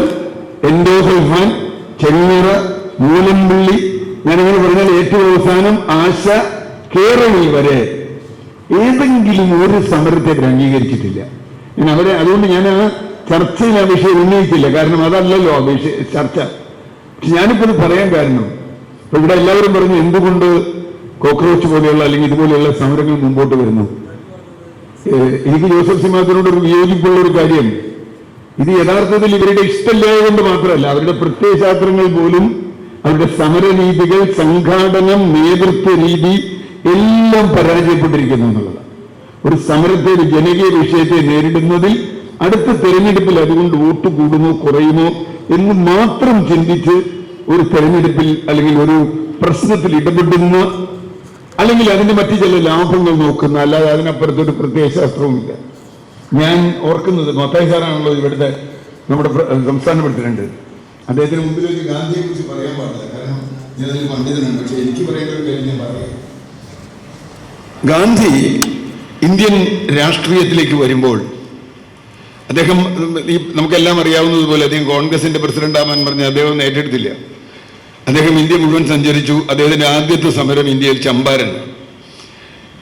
എൻഡോസൾഫാൻ, ചെങ്ങറ, മൂലമ്പള്ളി, ഞാനിങ്ങനെ പറഞ്ഞാൽ ഏറ്റവും അവസാനം ആശ, കേരളി വരെ ഏതെങ്കിലും ഒരു സമരത്തെ അംഗീകരിച്ചിട്ടില്ല. അതുകൊണ്ട് ഞാൻ ആ ചർച്ചയിൽ ആ വിഷയം ഉന്നയിച്ചില്ല. കാരണം അതല്ലല്ലോ ആ ചർച്ച. പക്ഷെ ഞാനിപ്പോൾ ഇത് പറയാൻ കാരണം, ഇപ്പൊ ഇവിടെ എല്ലാവരും പറഞ്ഞു എന്തുകൊണ്ട് കോക്രോച്ച് പോലെയുള്ള അല്ലെങ്കിൽ ഇതുപോലെയുള്ള സമരങ്ങൾ മുമ്പോട്ട് വരുന്നു. എനിക്ക് ജോസഫ് സി മാത്തൂരിനോട് ഒരു വിയോജിപ്പുള്ള ഒരു കാര്യം, ഇത് യഥാർത്ഥത്തിൽ ഇവരുടെ ഇഷ്ടമില്ലായ കൊണ്ട് മാത്രമല്ല, അവരുടെ പ്രത്യയശാസ്ത്രങ്ങൾ പോലും, അവരുടെ സമരരീതികൾ, സംഘാടനം, നേതൃത്വ രീതി എല്ലാം പരാജയപ്പെട്ടിരിക്കുന്നു എന്നുള്ളതാണ്. ഒരു സമരത്തെ, ഒരു ജനകീയ വിഷയത്തെ നേരിടുന്നതിൽ അടുത്ത തെരഞ്ഞെടുപ്പിൽ അതുകൊണ്ട് വോട്ട് കൂടുമോ കുറയുമോ എന്ന് മാത്രം ചിന്തിച്ച് ഒരു തെരഞ്ഞെടുപ്പിൽ അല്ലെങ്കിൽ ഒരു പ്രശ്നത്തിൽ ഇടപെടുന്ന, അല്ലെങ്കിൽ അതിന്റെ മറ്റു ചില ലാഭങ്ങൾ നോക്കുന്ന, അല്ലാതെ അതിനപ്പുറത്തൊരു പ്രത്യയശാസ്ത്രവുമില്ല. ഞാൻ ഓർക്കുന്നത് മത്തായി സാറാണല്ലോ ഇവിടുത്തെ നമ്മുടെ സംസ്ഥാന പ്രസിഡന്റ്. അദ്ദേഹത്തിന് മുമ്പിൽ ഒരു ഗാന്ധിയെ കുറിച്ച് പറയാൻ പാടില്ല, കാരണം ഞാനതിൽ പണ്ഡിതനാണ്. പക്ഷെ എനിക്ക് പറയേണ്ട ഒരു കാര്യം ഞാൻ പറയാം. ഗാന്ധി ഇന്ത്യൻ രാഷ്ട്രീയത്തിലേക്ക് വരുമ്പോൾ അദ്ദേഹം, നമുക്കെല്ലാം അറിയാവുന്നതുപോലെ, അദ്ദേഹം കോൺഗ്രസിന്റെ പ്രസിഡന്റ് ആവാൻ പറഞ്ഞ് അദ്ദേഹം ഏറ്റെടുത്തില്ല. അദ്ദേഹം ഇന്ത്യ മുഴുവൻ സഞ്ചരിച്ചു. അദ്ദേഹത്തിന്റെ ആദ്യത്തെ സമരം ഇന്ത്യയിൽ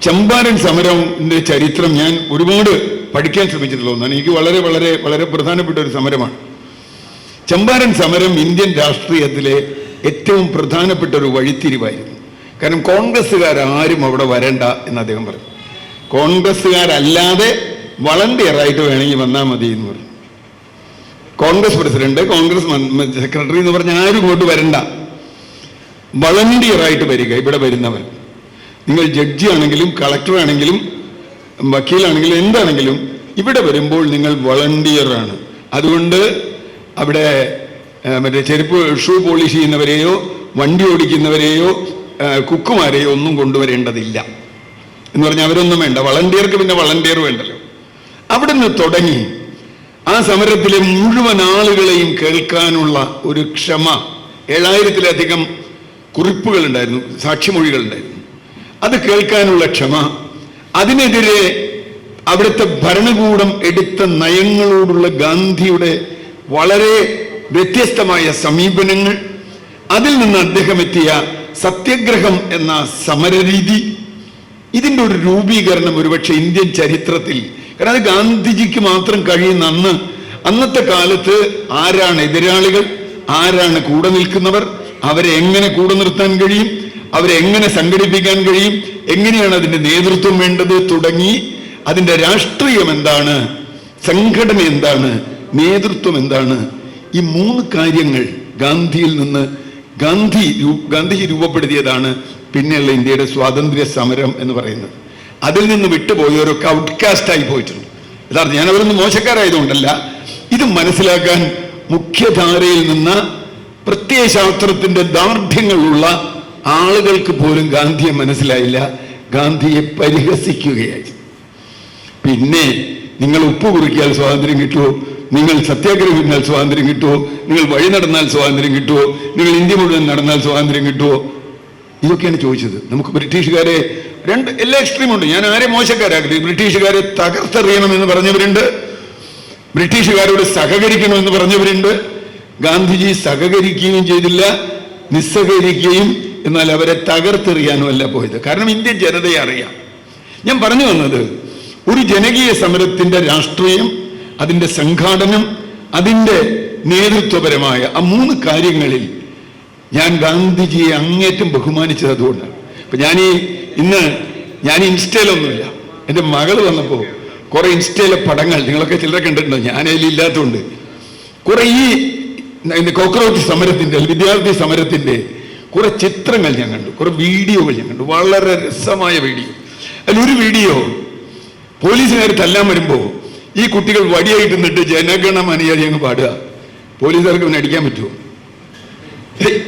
ചമ്പാരൻ സമരത്തിന്റെ ചരിത്രം ഞാൻ ഒരുപാട് പഠിക്കാൻ ശ്രമിച്ചിട്ടുള്ള ഒന്നാണ്. എനിക്ക് വളരെ വളരെ വളരെ പ്രധാനപ്പെട്ട ഒരു സമരമാണ് ചമ്പാരൻ സമരം. ഇന്ത്യൻ രാഷ്ട്രീയത്തിലെ ഏറ്റവും പ്രധാനപ്പെട്ട ഒരു വഴിത്തിരിവായിരുന്നു. കാരണം കോൺഗ്രസ്സുകാരും അവിടെ വരണ്ട എന്ന് അദ്ദേഹം പറഞ്ഞു. കോൺഗ്രസ്സുകാരല്ലാതെ വളണ്ടിയറായിട്ട് വേണമെങ്കിൽ വന്നാൽ മതി എന്ന് പറഞ്ഞു. കോൺഗ്രസ് പ്രസിഡന്റ്, കോൺഗ്രസ് സെക്രട്ടറി എന്ന് പറഞ്ഞ ആരും ഇങ്ങോട്ട് വരണ്ട, വളണ്ടിയറായിട്ട് വരിക. ഇവിടെ വരുന്നവർ, നിങ്ങൾ ജഡ്ജി ആണെങ്കിലും കളക്ടർ ആണെങ്കിലും വക്കീലാണെങ്കിലും എന്താണെങ്കിലും, ഇവിടെ വരുമ്പോൾ നിങ്ങൾ വളണ്ടിയറാണ്. അതുകൊണ്ട് അവിടെ മറ്റേ ഷൂ പോളിഷ് ചെയ്യുന്നവരെയോ വണ്ടി ഓടിക്കുന്നവരെയോ കുക്കുമാരെയോ ഒന്നും കൊണ്ടുവരേണ്ടതില്ല എന്ന് പറഞ്ഞാൽ അവരൊന്നും വേണ്ട. വളണ്ടിയർക്ക് പിന്നെ വളണ്ടിയർ വേണ്ടല്ലോ. അവിടെ നിന്ന് തുടങ്ങി ആ സമരത്തിലെ മുഴുവൻ ആളുകളെയും കേൾക്കാനുള്ള ഒരു ക്ഷമ. 7000-ലധികം കുറിപ്പുകളുണ്ടായിരുന്നു, സാക്ഷിമൊഴികളുണ്ടായിരുന്നു. അത് കേൾക്കാനുള്ള ക്ഷമ, അതിനെതിരെ അവിടുത്തെ ഭരണകൂടം എടുത്ത നയങ്ങളോടുള്ള ഗാന്ധിയുടെ വളരെ വ്യത്യസ്തമായ സമീപനങ്ങൾ, അതിൽ നിന്ന് അദ്ദേഹം എത്തിയ സത്യാഗ്രഹം എന്ന സമരരീതി, ഇതിൻ്റെ ഒരു രൂപീകരണം ഒരുപക്ഷെ ഇന്ത്യൻ ചരിത്രത്തിൽ, കാരണം അത് ഗാന്ധിജിക്ക് മാത്രം കഴിയുന്ന അന്നത്തെ കാലത്ത് ആരാണ് എതിരാളികൾ, ആരാണ് കൂടെ നിൽക്കുന്നവർ, അവരെ എങ്ങനെ കൂടെ നിർത്താൻ കഴിയും, അവരെ എങ്ങനെ സംഘടിപ്പിക്കാൻ കഴിയും, എങ്ങനെയാണ് അതിൻ്റെ നേതൃത്വം വേണ്ടത് തുടങ്ങി അതിൻ്റെ രാഷ്ട്രീയം എന്താണ്, സംഘടന എന്താണ്, നേതൃത്വം എന്താണ്, ഈ 3 കാര്യങ്ങൾ ഗാന്ധിയിൽ നിന്ന് ഗാന്ധിജി രൂപപ്പെടുത്തിയതാണ് പിന്നെയുള്ള ഇന്ത്യയുടെ സ്വാതന്ത്ര്യ സമരം എന്ന് പറയുന്നത്. അതിൽ നിന്ന് വിട്ടുപോയവരൊക്കെ ഔട്ട്കാസ്റ്റായി പോയിട്ടുണ്ട്. യഥാർത്ഥം ഞാൻ അവരൊന്നും മോശക്കാരായതുകൊണ്ടല്ല, ഇത് മനസ്സിലാക്കാൻ മുഖ്യധാരയിൽ നിന്ന് പ്രത്യയശാസ്ത്രത്തിന്റെ ദാർഢ്യങ്ങളുള്ള ആളുകൾക്ക് പോലും ഗാന്ധിയെ മനസ്സിലായില്ല. ഗാന്ധിയെ പരിഹസിക്കുകയായി. പിന്നെ നിങ്ങൾ ഉപ്പ് കുറിക്കിയാൽ സ്വാതന്ത്ര്യം കിട്ടുമോ, നിങ്ങൾ സത്യാഗ്രഹം കഴിഞ്ഞാൽ സ്വാതന്ത്ര്യം കിട്ടുമോ, നിങ്ങൾ വഴി നടന്നാൽ സ്വാതന്ത്ര്യം കിട്ടുമോ, നിങ്ങൾ ഇന്ത്യ മുഴുവൻ നടന്നാൽ സ്വാതന്ത്ര്യം കിട്ടുമോ, ഇതൊക്കെയാണ് ചോദിച്ചത്. നമുക്ക് ബ്രിട്ടീഷുകാരെ എല്ലാ എക്സ്ട്രീമുണ്ട്. ഞാൻ ആരെ മോശക്കാരാക്കില്ല. ബ്രിട്ടീഷുകാരെ തകർത്തെറിയണമെന്ന് പറഞ്ഞവരുണ്ട്, ബ്രിട്ടീഷുകാരോട് സഹകരിക്കണമെന്ന് പറഞ്ഞവരുണ്ട്. ഗാന്ധിജി സഹകരിക്കുകയും ചെയ്തില്ല, നിസ്സഹകരിക്കുകയും, എന്നാൽ അവരെ തകർത്തെറിയാനും അല്ല പോയത്. കാരണം ഇന്ത്യൻ ജനതയെ അറിയാം. ഞാൻ പറഞ്ഞു വന്നത്, ഒരു ജനകീയ സമരത്തിന്റെ രാഷ്ട്രീയം, അതിന്റെ സംഘാടനം, അതിന്റെ നേതൃത്വപരമായ ആ 3 കാര്യങ്ങളിൽ ഞാൻ ഗാന്ധിജിയെ അങ്ങേറ്റം ബഹുമാനിച്ചത് അതുകൊണ്ടാണ്. ഇപ്പൊ ഇന്ന് ഞാൻ ഇൻസ്റ്റയിലൊന്നുമില്ല. എൻ്റെ മകൾ വന്നപ്പോൾ കുറെ ഇൻസ്റ്റയിലെ പടങ്ങൾ നിങ്ങളൊക്കെ ചിലരെ കണ്ടിട്ടുണ്ടോ, ഞാൻ അതിലില്ലാത്തതുകൊണ്ട് കുറെ ഈ കോക്രോച്ച് സമരത്തിന്റെ, വിദ്യാർത്ഥി സമരത്തിന്റെ കുറെ ചിത്രങ്ങൾ ഞാൻ കണ്ടു, കുറെ വീഡിയോകൾ ഞാൻ കണ്ടു, വളരെ രസമായ വീഡിയോ. അതിലൊരു വീഡിയോ പോലീസുകാർ തല്ലാൻ വരുമ്പോൾ ഈ കുട്ടികൾ വടിയായിട്ട് നിന്നിട്ട് ജനഗണമനയാതി അങ്ങ് പാടുക. പോലീസുകാർക്ക് പിന്നെ അടിക്കാൻ പറ്റുമോ?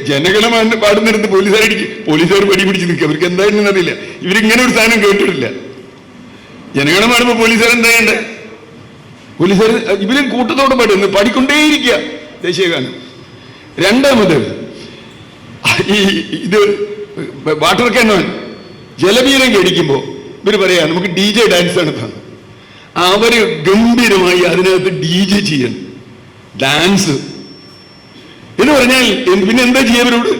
ജനഗണമന പാടുന്നിടത്ത് പോലീസുകാർ വടി പിടിച്ച് നിൽക്കുക. അവർക്ക് എന്തായിരുന്നു അറിയില്ല. ഇവരിങ്ങനെ ഒരു സാധനം കേട്ടിട്ടില്ല. ജനഗണം പാടുമ്പോൾ പോലീസുകാർ എന്താ ചെയ്യണ്ടേ? പോലീസുകാർ ഇവരും കൂട്ടത്തോടെ പാടുന്നു, പാടിക്കൊണ്ടേയിരിക്കുക ദേശീയഗാനം. രണ്ടാമത് ഇത് വാട്ടർ കാനോൻ ജലബീരം കടിക്കുമ്പോൾ ഇവർ പറയാ നമുക്ക് DJ ഡാൻസ് നടത്താം. അവര് ഗംഭീരമായി അതിനകത്ത് DJ ചെയ്യണം, ഡാൻസ് എന്ന് പറഞ്ഞാൽ പിന്നെ എന്താ ചെയ്യാവരോട്?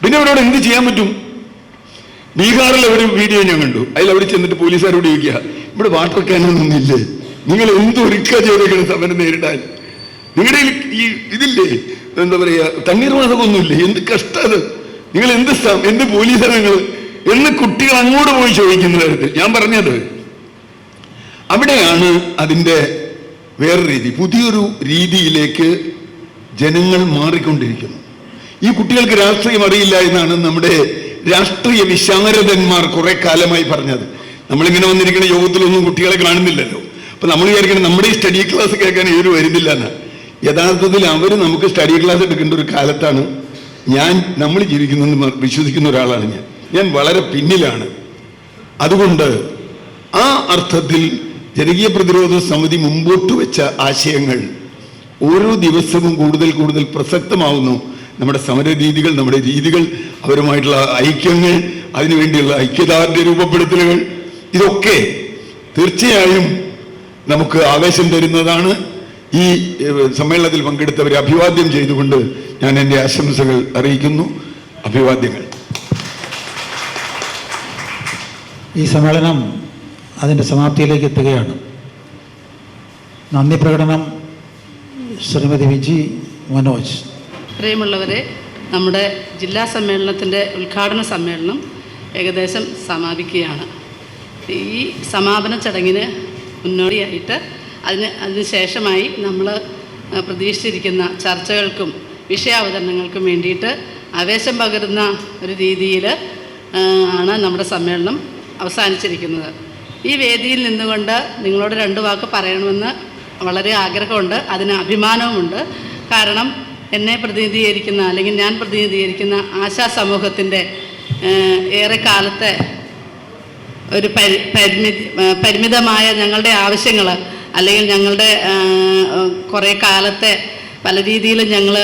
പിന്നെ അവരോട് എന്ത് ചെയ്യാൻ പറ്റും? ബീഹാറിലെ ഒരു വീഡിയോ ഞാൻ കണ്ടു. അതിൽ അവിടെ ചെന്നിട്ട് പോലീസുകാരോട് ചോദിക്കുക, ഇവിടെ വാട്ടർ കാനൊന്നും ഇല്ലേ, നിങ്ങൾ എന്തൊരുക്ക ചെയ്തേക്കണം സമരം നേരിടാൻ? നിങ്ങളുടെ ഈ ഇതില്ലേ, എന്താ പറയാ, തണ്ണീർവാതകമൊന്നുമില്ലേ? എന്ത് കഷ്ടത്! നിങ്ങൾ എന്ത് പോലീസാണ് നിങ്ങൾ എന്ന് കുട്ടികൾ അങ്ങോട്ട് പോയി ചോദിക്കുന്ന തരത്തിൽ ഞാൻ പറഞ്ഞത്. അവിടെയാണ് അതിൻ്റെ വേറെ രീതി, പുതിയൊരു രീതിയിലേക്ക് ജനങ്ങൾ മാറിക്കൊണ്ടിരിക്കുന്നു. ഈ കുട്ടികൾക്ക് രാഷ്ട്രീയം അറിയില്ല എന്നാണ് നമ്മുടെ രാഷ്ട്രീയ വിശാരദന്മാർ കുറെ കാലമായി പറഞ്ഞത്. നമ്മളിങ്ങനെ വന്നിരിക്കുന്ന യോഗത്തിലൊന്നും കുട്ടികളെ കാണുന്നില്ലല്ലോ. അപ്പൊ നമ്മൾ വിചാരിക്കണം നമ്മുടെ ഈ സ്റ്റഡി ക്ലാസ് കേൾക്കാൻ ഇവർ വരുന്നില്ല എന്ന്. യഥാർത്ഥത്തിൽ അവർ നമുക്ക് സ്റ്റഡി ക്ലാസ് എടുക്കേണ്ട ഒരു കാലത്താണ് നമ്മൾ ജീവിക്കുന്നതെന്ന് വിശ്വസിക്കുന്ന ഒരാളാണ് ഞാൻ വളരെ പിന്നിലാണ്. അതുകൊണ്ട് ആ അർത്ഥത്തിൽ ജനകീയ പ്രതിരോധ സമിതി മുമ്പോട്ട് വെച്ച ആശയങ്ങൾ ഓരോ ദിവസവും കൂടുതൽ കൂടുതൽ പ്രസക്തമാവുന്നു. നമ്മുടെ സമരരീതികൾ, നമ്മുടെ രീതികൾ, അവരുമായിട്ടുള്ള ഐക്യങ്ങൾ, അതിനുവേണ്ടിയുള്ള ഐക്യദാർഢ്യ രൂപപ്പെടുത്തലുകൾ, ഇതൊക്കെ തീർച്ചയായും നമുക്ക് ആവേശം തരുന്നതാണ്. ഈ സമ്മേളനത്തിൽ പങ്കെടുത്തവരെ അഭിവാദ്യം ചെയ്തുകൊണ്ട് ഞാൻ എൻ്റെ ആശംസകൾ അറിയിക്കുന്നു. അഭിവാദ്യങ്ങൾ. ഈ സമ്മേളനം അതിൻ്റെ സമാപ്തിയിലേക്ക് എത്തുകയാണ്. നന്ദി പ്രകടനം ശ്രീമതി വിജി മനോജ്. പ്രിയമുള്ളവരെ, നമ്മുടെ ജില്ലാ സമ്മേളനത്തിൻ്റെ ഉദ്ഘാടന സമ്മേളനം ഏകദേശം സമാപിക്കുകയാണ്. ഈ സമാപന ചടങ്ങിന് മുന്നോടിയായിട്ട് അതിനുശേഷമായി നമ്മൾ പ്രതീക്ഷിച്ചിരിക്കുന്ന ചർച്ചകൾക്കും വിഷയാവതരണങ്ങൾക്കും വേണ്ടിയിട്ട് ആവേശം പകരുന്ന ഒരു രീതിയിൽ ആണ് നമ്മുടെ സമ്മേളനം അവസാനിച്ചിരിക്കുന്നത്. ഈ വേദിയിൽ നിന്നുകൊണ്ട് നിങ്ങളോട് 2 വാക്ക് പറയണമെന്ന് വളരെ ആഗ്രഹമുണ്ട്, അതിന് അഭിമാനവുമുണ്ട്. കാരണം എന്നെ പ്രതിനിധീകരിക്കുന്ന, അല്ലെങ്കിൽ ഞാൻ പ്രതിനിധീകരിക്കുന്ന ആശാ സമൂഹത്തിൻ്റെ ഏറെക്കാലത്തെ ഒരു പരിമിതമായ ഞങ്ങളുടെ ആവശ്യങ്ങൾ, അല്ലെങ്കിൽ ഞങ്ങളുടെ കുറേ കാലത്തെ പല രീതിയിലും ഞങ്ങൾ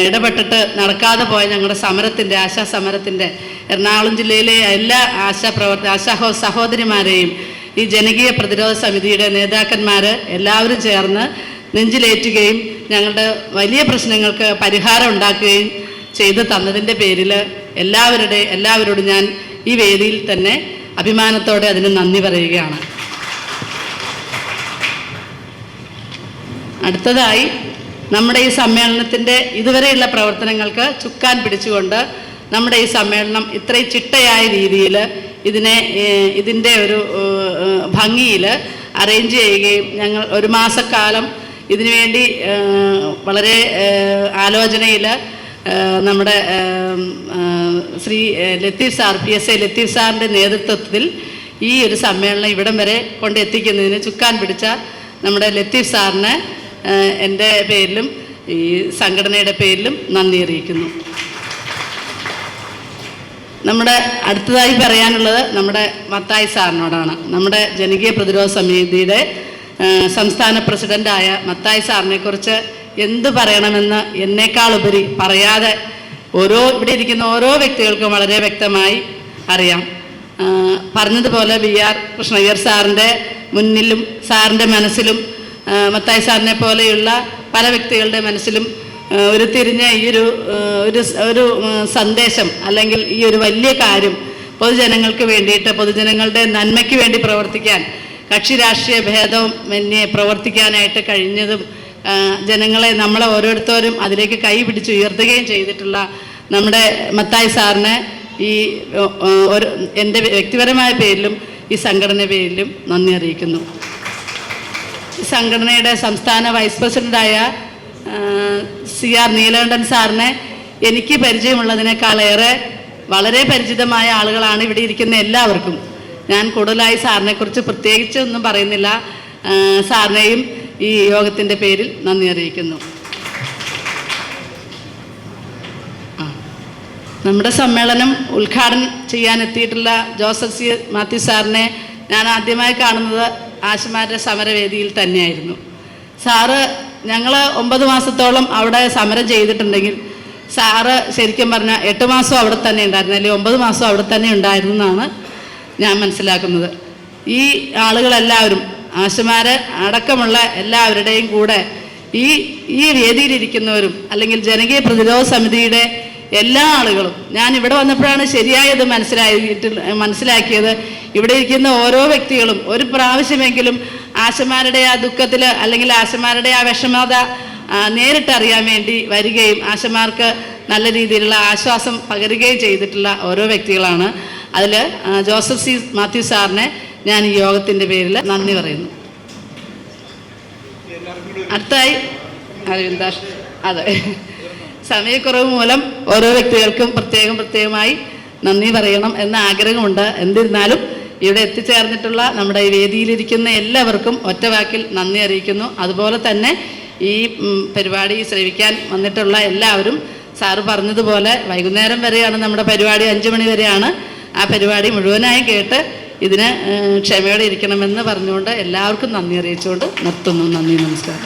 ഇടപെട്ടിട്ട് നടക്കാതെ പോയ ഞങ്ങളുടെ സമരത്തിൻ്റെ, ആശാ സമരത്തിൻ്റെ, എറണാകുളം ജില്ലയിലെ എല്ലാ ആശാ സഹോദരിമാരെയും ഈ ജനകീയ പ്രതിരോധ സമിതിയുടെ നേതാക്കന്മാർ എല്ലാവരും ചേർന്ന് നെഞ്ചിലേറ്റുകയും ഞങ്ങളുടെ വലിയ പ്രശ്നങ്ങൾക്ക് പരിഹാരം ഉണ്ടാക്കുകയും ചെയ്തു തന്നതിൻ്റെ പേരിൽ എല്ലാവരോടും ഞാൻ ഈ വേദിയിൽ തന്നെ അഭിമാനത്തോടെ അതിന് നന്ദി പറയുകയാണ്. അടുത്തതായി നമ്മുടെ ഈ സമ്മേളനത്തിൻ്റെ ഇതുവരെയുള്ള പ്രവർത്തനങ്ങൾക്ക് ചുക്കാൻ പിടിച്ചുകൊണ്ട് നമ്മുടെ ഈ സമ്മേളനം ഇത്രയും ചിട്ടയായ രീതിയിൽ ഇതിൻ്റെ ഒരു ഭംഗിയിൽ അറേഞ്ച് ചെയ്യുകയും ഞങ്ങൾ 1 മാസക്കാലം ഇതിനുവേണ്ടി വളരെ ആലോചനയിൽ നമ്മുടെ ശ്രീ ലത്തീഫ് സാർ, PSI ലത്തീഫ് സാറിൻ്റെ നേതൃത്വത്തിൽ ഈ ഒരു സമ്മേളനം ഇവിടം വരെ കൊണ്ടെത്തിക്കുന്നതിന് ചുക്കാൻ പിടിച്ച നമ്മുടെ ലത്തീഫ് സാറിന് എൻ്റെ പേരിലും ഈ സംഘടനയുടെ പേരിലും നന്ദി അറിയിക്കുന്നു. നമ്മുടെ അടുത്തതായി പറയാനുള്ളത് നമ്മുടെ മത്തായി സാറിനോടാണ്. നമ്മുടെ ജനകീയ പ്രതിരോധ സമിതിയുടെ സംസ്ഥാന പ്രസിഡൻ്റായ മത്തായി സാറിനെക്കുറിച്ച് എന്ത് പറയണമെന്ന് എന്നേക്കാളുപരി പറയാതെ ഇവിടെ ഇരിക്കുന്ന ഓരോ വ്യക്തികൾക്കും വളരെ വ്യക്തമായി അറിയാം. പറഞ്ഞതുപോലെ BR കൃഷ്ണയ്യർ സാറിൻ്റെ മുന്നിലും സാറിൻ്റെ മനസ്സിലും മത്തായി സാറിനെ പോലെയുള്ള പല വ്യക്തികളുടെ മനസ്സിലും ഉരുത്തിരിഞ്ഞ ഈ ഒരു സന്ദേശം, അല്ലെങ്കിൽ ഈ ഒരു വലിയ കാര്യം പൊതുജനങ്ങൾക്ക് വേണ്ടിയിട്ട്, പൊതുജനങ്ങളുടെ നന്മയ്ക്ക് വേണ്ടി പ്രവർത്തിക്കാൻ, കക്ഷി രാഷ്ട്രീയ ഭേദമന്യേ പ്രവർത്തിക്കാനായിട്ട് കഴിഞ്ഞതും നമ്മളെ ഓരോരുത്തരും അതിലേക്ക് കൈ പിടിച്ച് ഉയർത്തുകയും ചെയ്തിട്ടുള്ള നമ്മുടെ മത്തായി സാറിന് എൻ്റെ വ്യക്തിപരമായ പേരിലും ഈ സംഘടന പേരിലും നന്ദി അറിയിക്കുന്നു. ഈ സംഘടനയുടെ സംസ്ഥാന വൈസ് പ്രസിഡൻ്റായ CR നീലകണ്ഠൻ സാറിനെ എനിക്ക് പരിചയമുള്ളതിനേക്കാളേറെ വളരെ പരിചിതമായ ആളുകളാണ് ഇവിടെ ഇരിക്കുന്ന എല്ലാവർക്കും. ഞാൻ കൂടുതലായി സാറിനെക്കുറിച്ച് പ്രത്യേകിച്ച് ഒന്നും പറയുന്നില്ല. സാറിനെയും ഈ യോഗത്തിൻ്റെ പേരിൽ നന്ദി അറിയിക്കുന്നു. നമ്മുടെ സമ്മേളനം ഉദ്ഘാടനം ചെയ്യാനെത്തിയിട്ടുള്ള ജോസഫ് C. മാത്യു സാറിനെ ഞാൻ ആദ്യമായി കാണുന്നത് ആശമാരുടെ സമരവേദിയിൽ തന്നെയായിരുന്നു. സാറ് ഞങ്ങൾ 9 മാസത്തോളം അവിടെ സമരം ചെയ്തിട്ടുണ്ടെങ്കിൽ സാറ് ശരിക്കും പറഞ്ഞാൽ 8 മാസം അവിടെ തന്നെ ഉണ്ടായിരുന്നു, അല്ലെങ്കിൽ 9 മാസം അവിടെ തന്നെ ഉണ്ടായിരുന്നു എന്നാണ് ഞാൻ മനസ്സിലാക്കുന്നത്. ഈ ആളുകളെല്ലാവരും, ആശമാരെ അടക്കമുള്ള എല്ലാവരുടെയും കൂടെ ഈ വേദിയിലിരിക്കുന്നവരും, അല്ലെങ്കിൽ ജനകീയ പ്രതിരോധ സമിതിയുടെ എല്ലാ ആളുകളും, ഞാൻ ഇവിടെ വന്നപ്പോഴാണ് ശരിയായത് മനസ്സിലാക്കിയത്. ഇവിടെ ഇരിക്കുന്ന ഓരോ വ്യക്തികളും ഒരു പ്രാവശ്യമെങ്കിലും ആശമാരുടെ ആ ദുഃഖത്തിൽ അല്ലെങ്കിൽ ആശമാരുടെ ആ വിഷമത നേരിട്ടറിയാൻ വേണ്ടി വരികയും ആശമാർക്ക് നല്ല രീതിയിലുള്ള ആശ്വാസം പകരുകയും ചെയ്തിട്ടുള്ള ഓരോ വ്യക്തികളാണ്. അതിൽ ജോസഫ് സി മാത്യു സാറിനെ ഞാൻ ഈ യോഗത്തിൻ്റെ പേരിൽ നന്ദി പറയുന്നു. അടുത്തായി അരവിന്ദാഷ്. അതെ, സമയക്കുറവ് മൂലം ഓരോ വ്യക്തികൾക്കും പ്രത്യേകമായി നന്ദി പറയണം എന്ന ആഗ്രഹമുണ്ട്. എന്നിരുന്നാലും ഇവിടെ എത്തിച്ചേർന്നിട്ടുള്ള നമ്മുടെ ഈ വേദിയിലിരിക്കുന്ന എല്ലാവർക്കും ഒറ്റവാക്കിൽ നന്ദി അറിയിക്കുന്നു. അതുപോലെ തന്നെ ഈ പരിപാടി ശ്രവിക്കാൻ വന്നിട്ടുള്ള എല്ലാവരും സാറ് പറഞ്ഞതുപോലെ വൈകുന്നേരം വരെയാണ് നമ്മുടെ പരിപാടി, 5 മണി വരെയാണ്. ആ പരിപാടി മുഴുവനായി കേട്ട് ഇതിന് ക്ഷമയോടെ ഇരിക്കണമെന്ന് പറഞ്ഞുകൊണ്ട് എല്ലാവർക്കും നന്ദി അറിയിച്ചുകൊണ്ട് നിർത്തുന്നു. നന്ദി, നമസ്കാരം.